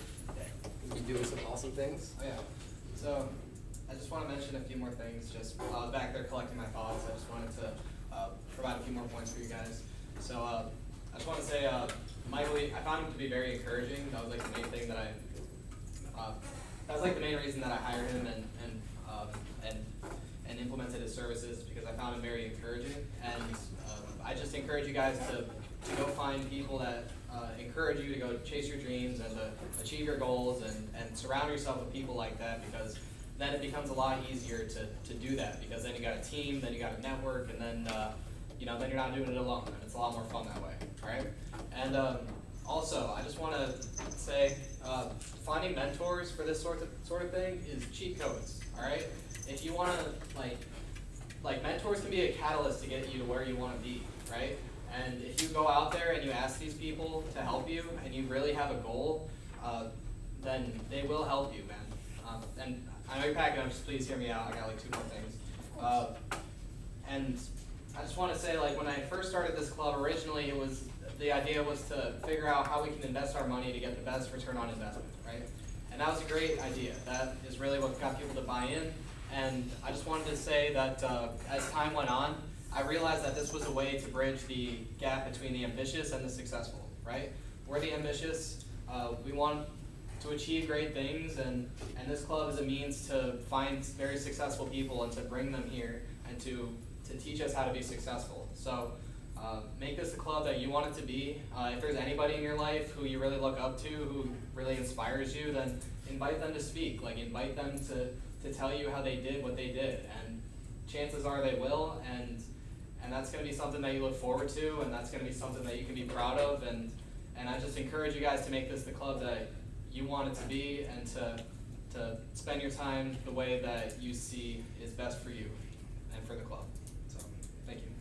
You've been doing some awesome things. Oh yeah. So I just want to mention a few more things. Just while I was back there collecting my thoughts, I just wanted to provide a few more points for you guys. So I just want to say, Michael, I found him to be very encouraging. That was like the main thing that that was like the main reason that I hired him and implemented his services, because I found him very encouraging. And I just encourage you guys to go find people that encourage you to go chase your dreams and to achieve your goals, and surround yourself with people like that, because then it becomes a lot easier to do that, because then you got a team, then you got a network, and then then you're not doing it alone, and it's a lot more fun that way. All right. And also, I just want to say, finding mentors for this sort of thing is cheat codes. All right. If you want to like mentors can be a catalyst to get you to where you want to be, right? And if you go out there and you ask these people to help you, and you really have a goal, then they will help you, man. And I know you're packing up, just please hear me out. I got like 2 more things. And I just want to say, like, when I first started this club, originally the idea was to figure out how we can invest our money to get the best return on investment, right? And that was a great idea. That is really what got people to buy in. And I just wanted to say that as time went on, I realized that this was a way to bridge the gap between the ambitious and the successful, right? We're the ambitious. We want to achieve great things, and this club is a means to find very successful people and to bring them here and to teach us how to be successful. So make this a club that you want it to be. If there's anybody in your life who you really look up to, who really inspires you, then invite them to speak. Like, invite them to tell you how they did what they did, and chances are they will, and that's going to be something that you look forward to, and that's going to be something that you can be proud of, and I just encourage you guys to make this the club that you want it to be, and to spend your time the way that you see is best for you and for the club.